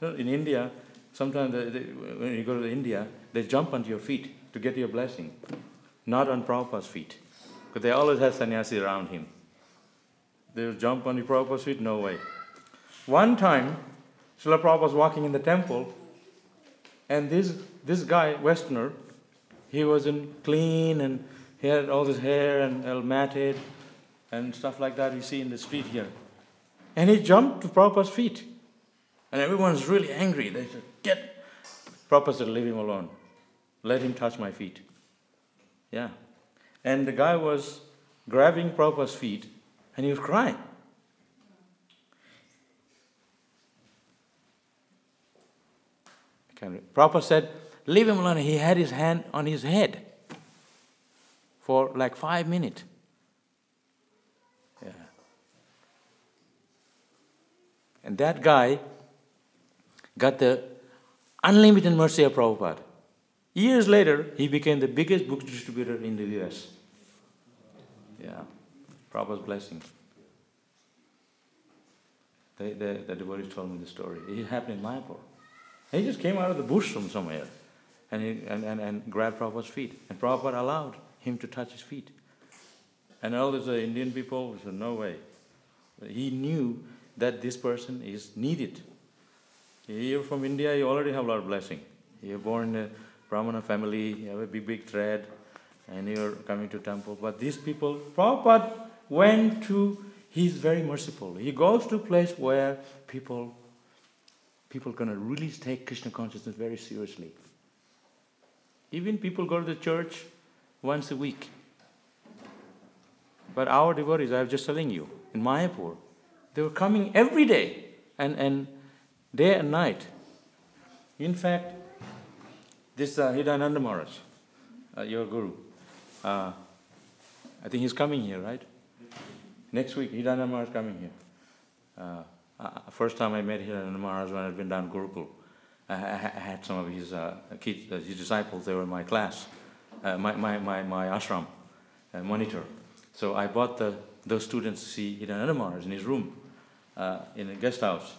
In India, sometimes when you go to India, they jump onto your feet to get your blessing. Not on Prabhupada's feet. Because they always have sannyasi around him. They would jump on the Prabhupada's feet, no way. One time, Srila Prabhupada was walking in the temple, and this guy, Westerner, he wasn't clean, and he had all his hair and all matted and stuff like that you see in the street here. And he jumped to Prabhupada's feet. And everyone's really angry. They said, Prabhupada said, leave him alone. Let him touch my feet. Yeah. And the guy was grabbing Prabhupada's feet, and he was crying. Prabhupada said, leave him alone. He had his hand on his head. for like 5 minutes. Yeah. And that guy got the unlimited mercy of Prabhupada. Years later, he became the biggest book distributor in the US. Yeah, Prabhupada's blessing. The devotees told me the story. It happened in Mayapur. He just came out of the bush from somewhere and grabbed Prabhupada's feet. And Prabhupada allowed him to touch his feet. And all these Indian people said, no way. He knew that this person is needed. You're from India, you already have a lot of blessing. You're born in a Brahmana family, you have a big thread, and you're coming to temple. But these people, Prabhupada went to, he's very merciful. He goes to a place where people going to really take Krishna consciousness very seriously. Even people go to the church once a week. But our devotees, I was just telling you, in Mayapur, they were coming every day and day and night. In fact, this Hidananda Maharaj, your guru, I think he's coming here, right? Next week, Hidananda Maharaj is coming here. First time I met Hidananda Maharaj when I'd been down Gurukul. I had some of his kids, his disciples, they were in my class, my ashram, monitor. So I brought those students to see Hidananda Maharaj in his room, in a guest house.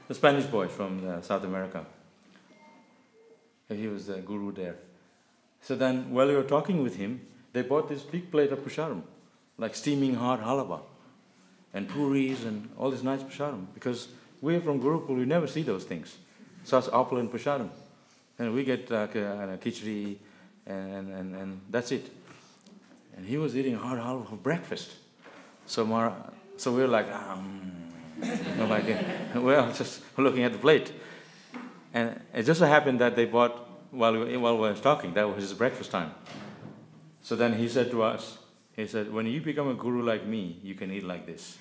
The Spanish boy from South America. He was the guru there. So then, while we were talking with him, they bought this big plate of prasadam, like steaming hot halava, and puris, and all this nice prasadam. Because we're from Gurukul, we never see those things. Such opulent prasadam. And we get khichdi, and that's it. And he was eating hot halva for breakfast. So we were like, well, just looking at the plate. And it just so happened that they bought, while we were talking, that was his breakfast time. So then he said to us, he said, when you become a guru like me, you can eat like this.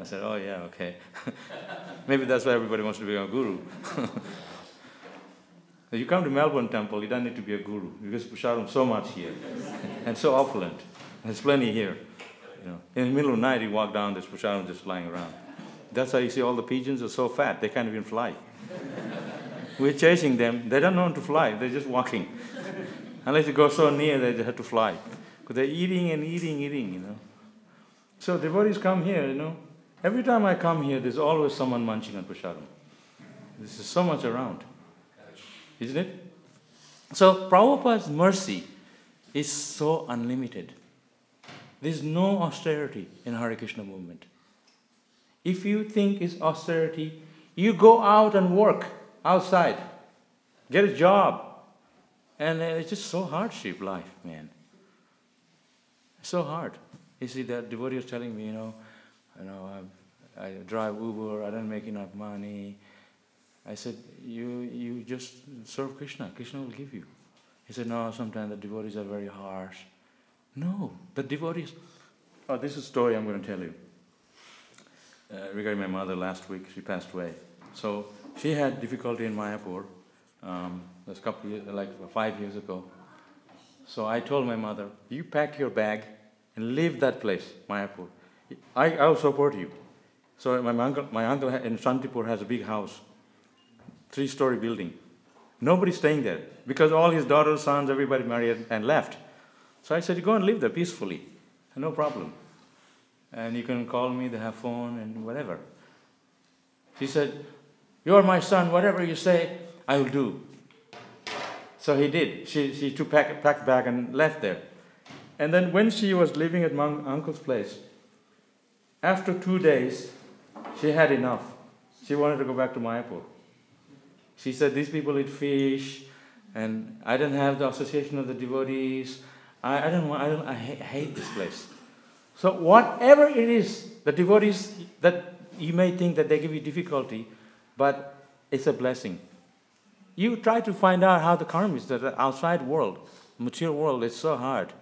I said, oh yeah, okay. Maybe that's why everybody wants to become a guru. You come to Melbourne temple, you don't need to be a guru, because prasadam so much here, and so opulent. There's plenty here. You know, in the middle of the night, you walk down, there's prasadam just lying around. That's how you see all the pigeons are so fat, they can't even fly. We're chasing them, they don't know how to fly, they're just walking. Unless you go so near, they have to fly. Because they're eating and eating, you know. So devotees come here, you know. Every time I come here, there's always someone munching on prasadam. This is so much around. Isn't it? So Prabhupada's mercy is so unlimited. There's no austerity in Hare Krishna movement. If you think it's austerity, you go out and work outside. Get a job. And it's just so hardship life, man. So hard. You see, that devotee was telling me, I drive Uber, I don't make enough money. I said, you just serve Krishna. Krishna will give you. He said, no, sometimes the devotees are very harsh. No, the devotees... Oh, this is a story I'm going to tell you. Regarding my mother last week, she passed away. So she had difficulty in Mayapur. That's a couple years, like 5 years ago. So I told my mother, you pack your bag and leave that place, Mayapur. I will support you. So my uncle in Shantipur has a big house, 3-story building. Nobody's staying there because all his daughters, sons, everybody married and left. So I said, you go and live there peacefully, no problem. And you can call me, they have phone and whatever. She said, you're my son, whatever you say, I will do. So he did. She packed bag and left there. And then when she was living at my uncle's place, after 2 days, she had enough. She wanted to go back to Mayapur. She said, these people eat fish, and I don't have the association of the devotees. I hate this place. So whatever it is, the devotees, that you may think that they give you difficulty, but it's a blessing. You try to find out how the karma is, the outside world, material world, it's so hard.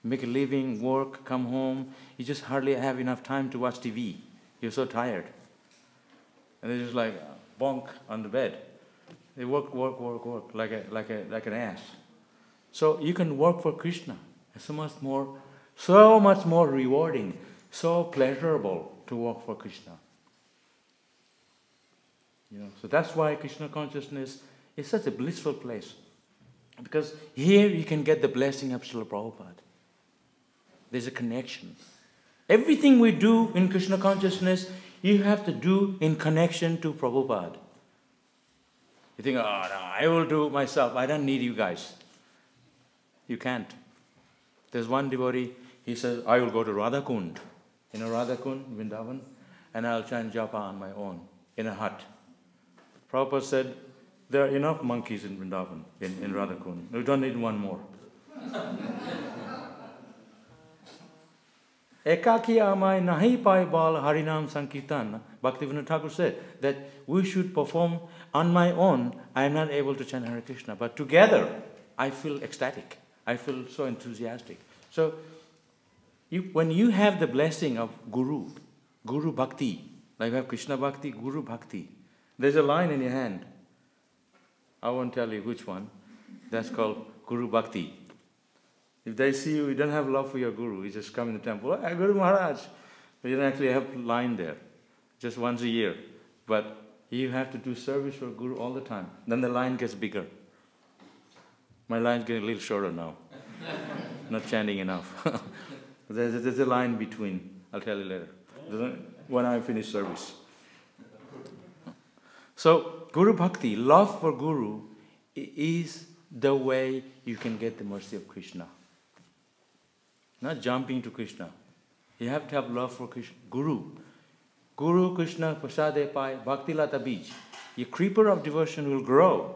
Make a living, work, come home, you just hardly have enough time to watch TV. You're so tired. And they're just like bonk on the bed. They work like an ass. So you can work for Krishna. It's so much more rewarding, so pleasurable to work for Krishna. So that's why Krishna consciousness is such a blissful place. Because here you can get the blessing of Srila Prabhupada. There's a connection. Everything we do in Krishna consciousness, you have to do in connection to Prabhupada. You think, oh no, I will do it myself. I don't need you guys. You can't. There's one devotee, he says, I will go to Radhakund. Radhakund, Vrindavan, and I'll chant japa on my own, in a hut. Prabhupada said, there are enough monkeys in Vrindavan, in Radhakund. We don't need one more. Ekaki amai nahi pai bal harinam sankirtan. Bhaktivedanta Thakur said that we should perform on my own. I am not able to chant Hare Krishna. But together, I feel ecstatic. I feel so enthusiastic. So, when you have the blessing of Guru Bhakti, like you have Krishna Bhakti, Guru Bhakti, there's a line in your hand. I won't tell you which one. That's called Guru Bhakti. If they see you don't have love for your Guru, you just come in the temple, hey, Guru Maharaj. But you don't actually have a line there, just once a year. But you have to do service for Guru all the time. Then the line gets bigger. My line's getting a little shorter now. Not chanting enough. There's a line between. I'll tell you later. When I finish service. So, Guru Bhakti, love for Guru, is the way you can get the mercy of Krishna. Not jumping to Krishna. You have to have love for Krishna. Guru Krishna prasade pai bhakti lata bij. Your creeper of devotion will grow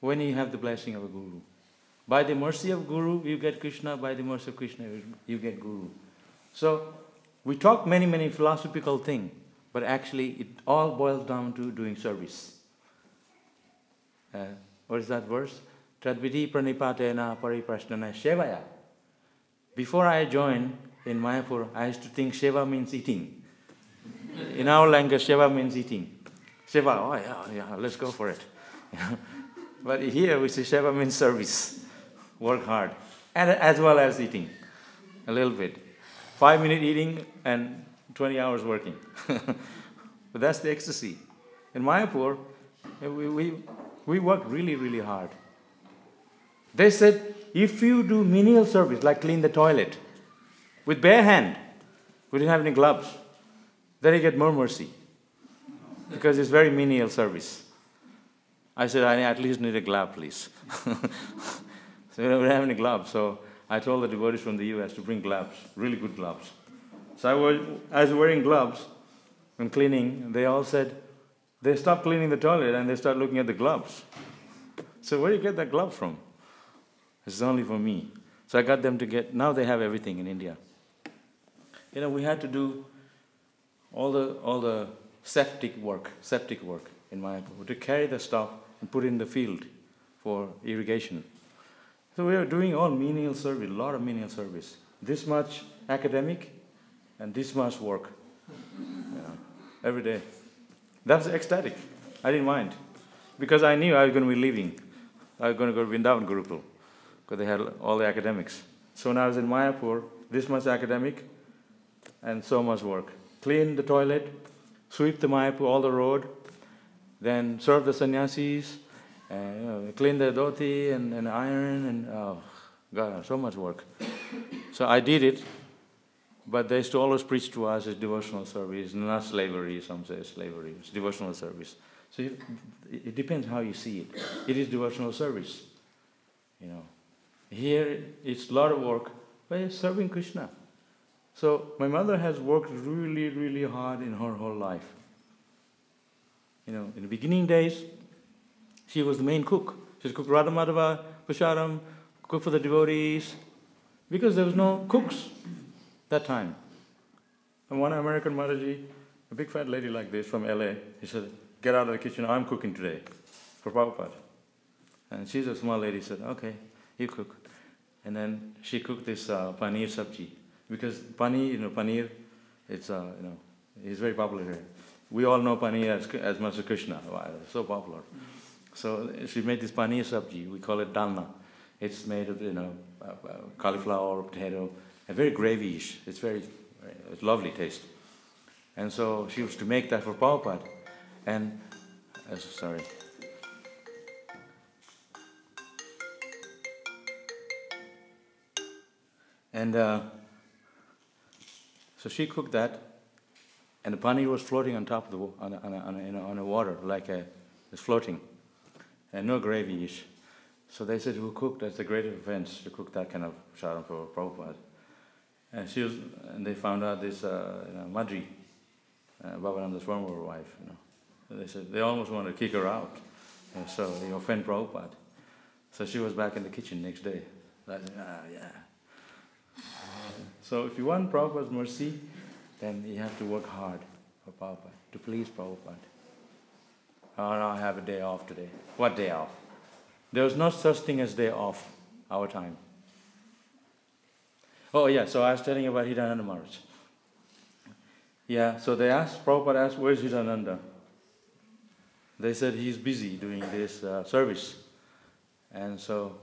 when you have the blessing of a Guru. By the mercy of Guru, you get Krishna. By the mercy of Krishna, you get Guru. So, we talk many philosophical things, but actually it all boils down to doing service. What is that verse? Tadvidi pranipatena pariprashnana shevaya. Before I joined in Mayapur, I used to think Sheva means eating. In our language, Sheva means eating. Sheva, oh yeah, let's go for it. But here we say Sheva means service. Work hard. And as well as eating. A little bit. 5 minutes eating and 20 hours working. But that's the ecstasy. In Mayapur, we work really hard. They said, if you do menial service, like clean the toilet, with bare hand, we didn't have any gloves, then you get more mercy. Because it's very menial service. I said, I at least need a glove, please. So we don't have any gloves. So I told the devotees from the US to bring gloves, really good gloves. So I was wearing gloves and cleaning. They all said, they stopped cleaning the toilet and they started looking at the gloves. So where do you get that glove from? It's only for me. So I got them to get, now they have everything in India. We had to do all the septic work in Mayapur, to carry the stuff and put it in the field for irrigation. So we are doing all menial service, a lot of menial service. This much academic and this much work. Every day. That's ecstatic. I didn't mind. Because I knew I was going to be leaving. I was going to go to Vrindavan Gurukul, because they had all the academics. So when I was in Mayapur, this much academic and so much work. Clean the toilet, sweep the Mayapur, all the road, then serve the sannyasis, and, clean the dhoti and iron, and oh, God, so much work. So I did it, but they used to always preach to us as devotional service, not slavery. Some say slavery, it's devotional service. So it depends how you see it. It is devotional service. Here it's a lot of work, but it's serving Krishna. So my mother has worked really hard in her whole life. In the beginning days, she was the main cook. She cooked Radha Madhava, Prasharam, cooked for the devotees, because there was no cooks that time. And one American Mataji, a big fat lady like this from LA, he said, get out of the kitchen, I'm cooking today for Prabhupada. And she's a small lady, said, okay, you cook. And then she cooked this paneer sabji. Because paneer, it's very popular here. We all know paneer as Master Krishna. Wow, it's so popular. So she made this paneer sabji. We call it dalna. It's made of, cauliflower or potato, and very gravyish. It's it's lovely taste. And so she used to make that for Prabhupada. And, sorry. And so she cooked that, and the paneer was floating on top of on the water, like it's floating, and no gravy-ish. So they said, "Who cooked? That's a great offense to cook that kind of sadhana for Prabhupada." And they found out this Madri, Bhavananda's former wife. They said they almost wanted to kick her out, and so they offend Prabhupada. So she was back in the kitchen next day. Yeah. So if you want Prabhupada's mercy, then you have to work hard for Prabhupada, to please Prabhupada. Oh, no, I have a day off today. What day off? There was no such thing as day off, our time. Oh yeah, so I was telling you about Hirananda Maharaj. Yeah, so Prabhupada asked, where's Hirananda? They said he's busy doing this service. And so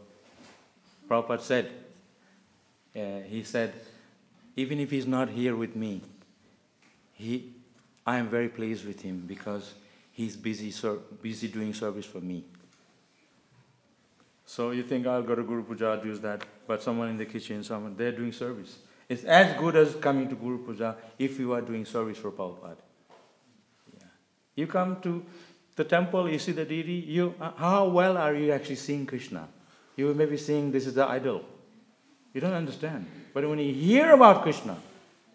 Prabhupada said, he said, even if he's not here with me, I am very pleased with him because he's busy doing service for me. So you think I'll go to Guru Puja, do that, but someone in the kitchen, they're doing service. It's as good as coming to Guru Puja if you are doing service for Prabhupada. Yeah. You come to the temple, you see the deity, how well are you actually seeing Krishna? You may be seeing this is the idol. You don't understand. But when you hear about Krishna,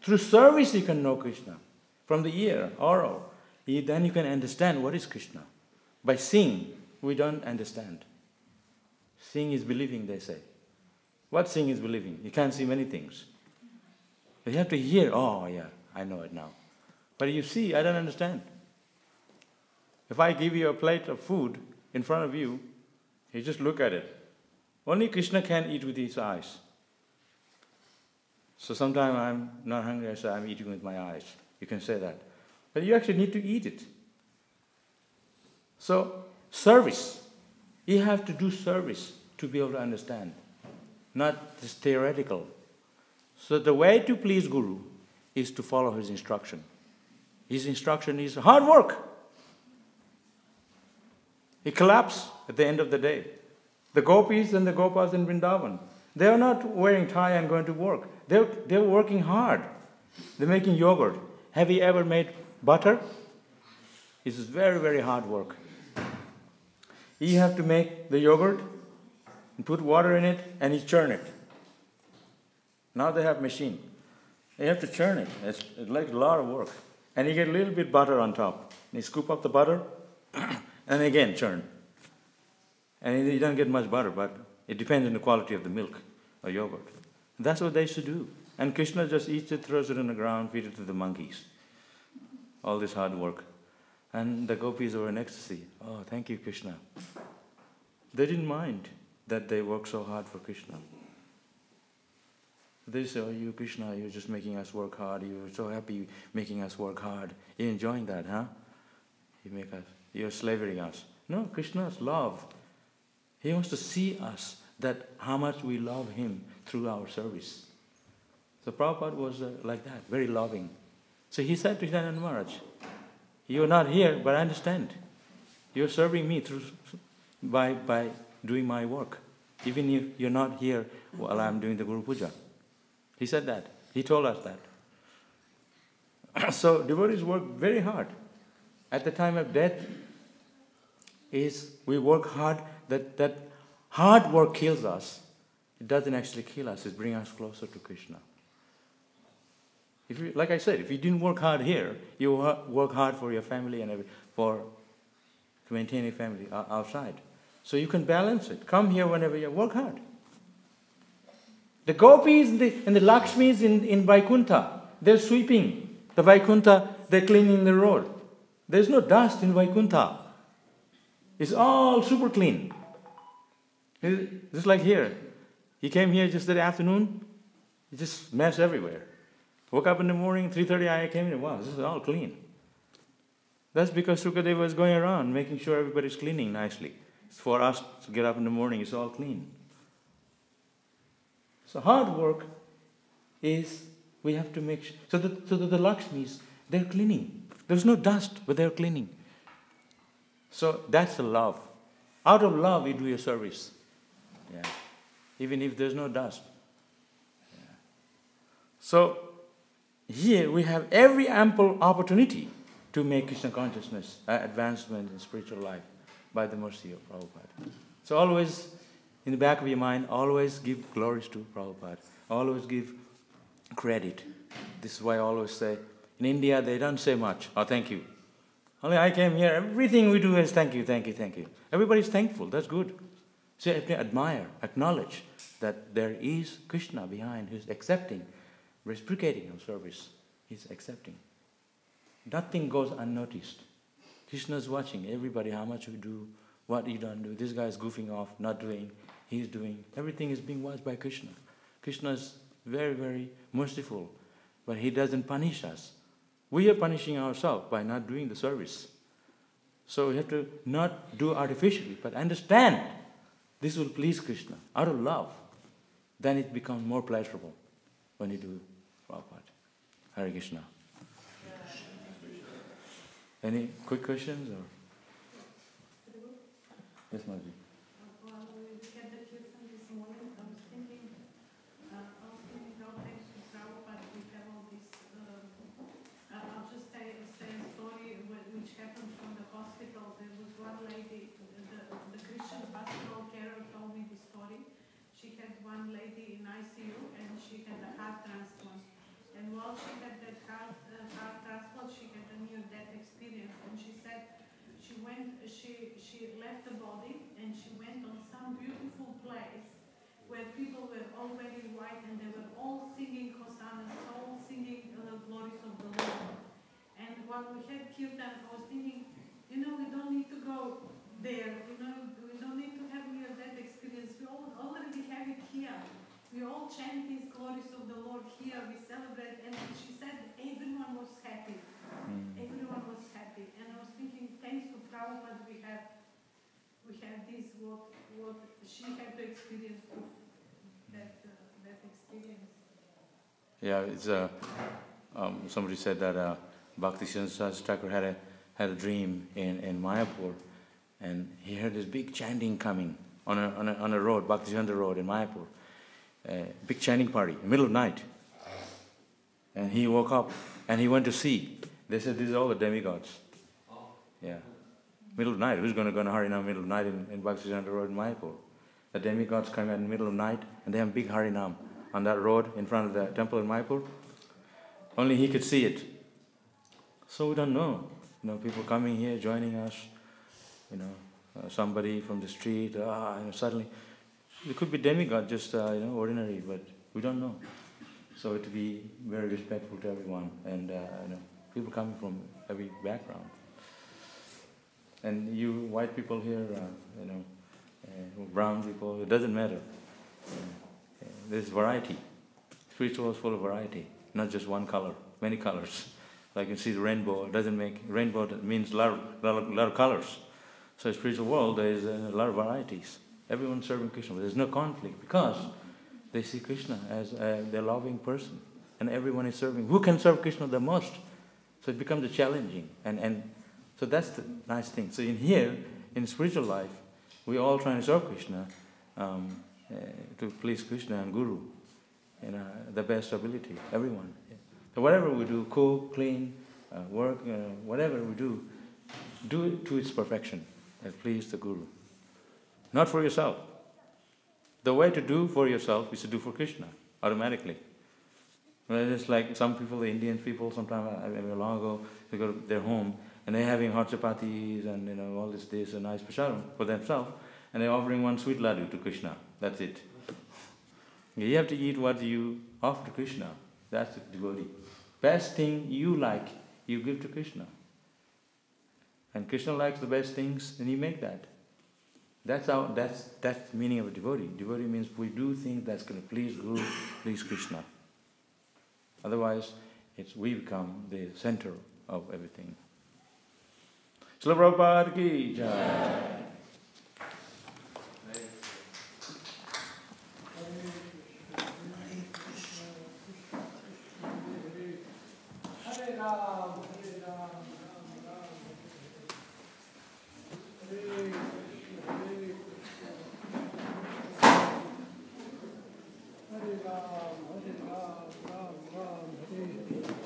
through service you can know Krishna. From the ear, oral, then you can understand what is Krishna. By seeing, we don't understand. Seeing is believing, they say. What seeing is believing? You can't see many things. But you have to hear, oh yeah, I know it now. But you see, I don't understand. If I give you a plate of food in front of you, you just look at it. Only Krishna can eat with his eyes. So sometimes I'm not hungry, so I'm eating with my eyes. You can say that. But you actually need to eat it. So, service. You have to do service to be able to understand. Not just theoretical. So the way to please Guru is to follow his instruction. His instruction is hard work. He collapsed at the end of the day. The gopis and the gopas in Vrindavan, they are not wearing tie and going to work. They're working hard. They're making yogurt. Have you ever made butter? This is very, very hard work. You have to make the yogurt and put water in it and you churn it. Now they have machine. You have to churn it. It's like a lot of work. And you get a little bit butter on top. And you scoop up the butter and again churn. And you don't get much butter, but it depends on the quality of the milk or yogurt. That's what they used to do. And Krishna just eats it, throws it on the ground, feeds it to the monkeys. All this hard work. And the gopis were in ecstasy. Oh, thank you, Krishna. They didn't mind that they worked so hard for Krishna. They say, oh, you Krishna, you're just making us work hard. You're so happy making us work hard. You're enjoying that, huh? You're slavering us. No, Krishna's love. He wants to see us, that how much we love him through our service. So Prabhupada was like that, very loving. So he said to Hirananda Maharaj, you're not here, but I understand. You're serving me by doing my work. Even if you're not here while I'm doing the Guru Puja. He said that. He told us that. So devotees work very hard. At the time of death, we work hard. That hard work kills us. It doesn't actually kill us. It brings us closer to Krishna. Like I said, if you didn't work hard here, you work hard for your family and to maintain your family outside. So you can balance it. Come here whenever you work hard. The gopis and the Lakshmis in Vaikuntha, they're sweeping the Vaikuntha, they're cleaning the road. There's no dust in Vaikuntha. It's all super clean. Just like here. He came here just that afternoon, he just mess everywhere. Woke up in the morning, 3:30 I came in, wow, this is all clean. That's because Sukadeva is going around making sure everybody's cleaning nicely. For us to get up in the morning, it's all clean. So hard work is, we have to make sure, so that the Lakshmis, they're cleaning. There's no dust, but they're cleaning. So that's the love. Out of love, you do your service. Yeah. Even if there's no dust. Yeah. So here we have every ample opportunity to make Krishna consciousness advancement in spiritual life by the mercy of Prabhupada. So always, in the back of your mind, always give glories to Prabhupada. Always give credit. This is why I always say, in India they don't say much. Oh, thank you. Only I came here, everything we do is thank you, thank you, thank you. Everybody's thankful, that's good. So you have to admire, acknowledge that there is Krishna behind who's accepting, reciprocating our service. He's accepting. Nothing goes unnoticed. Krishna's watching everybody, how much we do, what you don't do. This guy's goofing off, not doing, he's doing. Everything is being watched by Krishna. Krishna is very, very merciful, but he doesn't punish us. We are punishing ourselves by not doing the service. So we have to not do artificially, but understand this will please Krishna out of love. Then it becomes more pleasurable when you do Prabhupada. Hare Krishna. Any quick questions? Or? Yes, Maji. Well, we had the kirtan this morning. I was thinking how thanks to Prabhupada we have all this. I'll just say a story which happened from the hospital. There was one lady, the Christian pastoral carer told me the story. She had one lady in ICU and she had a heart transplant. And while she had that heart transplant, she had a near-death experience. And she said she left the body and she went on some beautiful place where people were all wearing white and they were all singing hosannas, all singing the glories of the Lord. And while we had kirtan, I was thinking, we don't need to go there. We don't need to have near-death experience. We all already have it here. We all chant these glories of the Lord here. We celebrate. And she said everyone was happy. Everyone was happy. And I was thinking, thanks to Prabhupada, we have this what she had to experience too. That experience. Yeah, it's somebody said that Bhaktivedanta Thakur had a dream in Mayapur, and he heard this big chanting coming on a road, Bhaktivedanta Road in Mayapur. Big chanting party, in the middle of the night. And he woke up and he went to see. They said, these are all the demigods. Yeah. Middle of the night. Who's going to go to Harinam middle of the night in Bhaktivedanta Road in Mayapur? The demigods come out in the middle of the night and they have big Harinam on that road in front of the temple in Mayapur. Only he could see it. So we don't know. People coming here, joining us, somebody from the street, suddenly. It could be demigod, just ordinary, but we don't know. So to be very respectful to everyone, and people coming from every background. And you white people here, brown people, it doesn't matter. There's variety. Spiritual is full of variety, not just one color, many colors. Like you see the rainbow, rainbow means a lot of colors. So in the spiritual world, there is a lot of varieties. Everyone's serving Krishna, but there's no conflict because they see Krishna as their loving person. And everyone is serving. Who can serve Krishna the most? So it becomes challenging. And so that's the nice thing. So in here, in spiritual life, we're all trying to serve Krishna to please Krishna and Guru in the best ability, everyone. So whatever we do, cook, clean, work, whatever we do it to its perfection and please the Guru. Not for yourself. The way to do for yourself is to do for Krishna, automatically. It's like some people, the Indian people, sometime long ago, they go to their home and they're having hot chapatis and all this and nice prasadam for themselves, and they're offering one sweet laddu to Krishna. That's it. You have to eat what you offer to Krishna. That's the devotee. Best thing you like, you give to Krishna. And Krishna likes the best things, and you make that. That's the meaning of a devotee. Devotee means we do things that's going to please Guru, please Krishna. Otherwise, we become the center of everything. Śrīmad Bhāgavatam Morning Class. Ram, Ram, Ram, Ram, Hare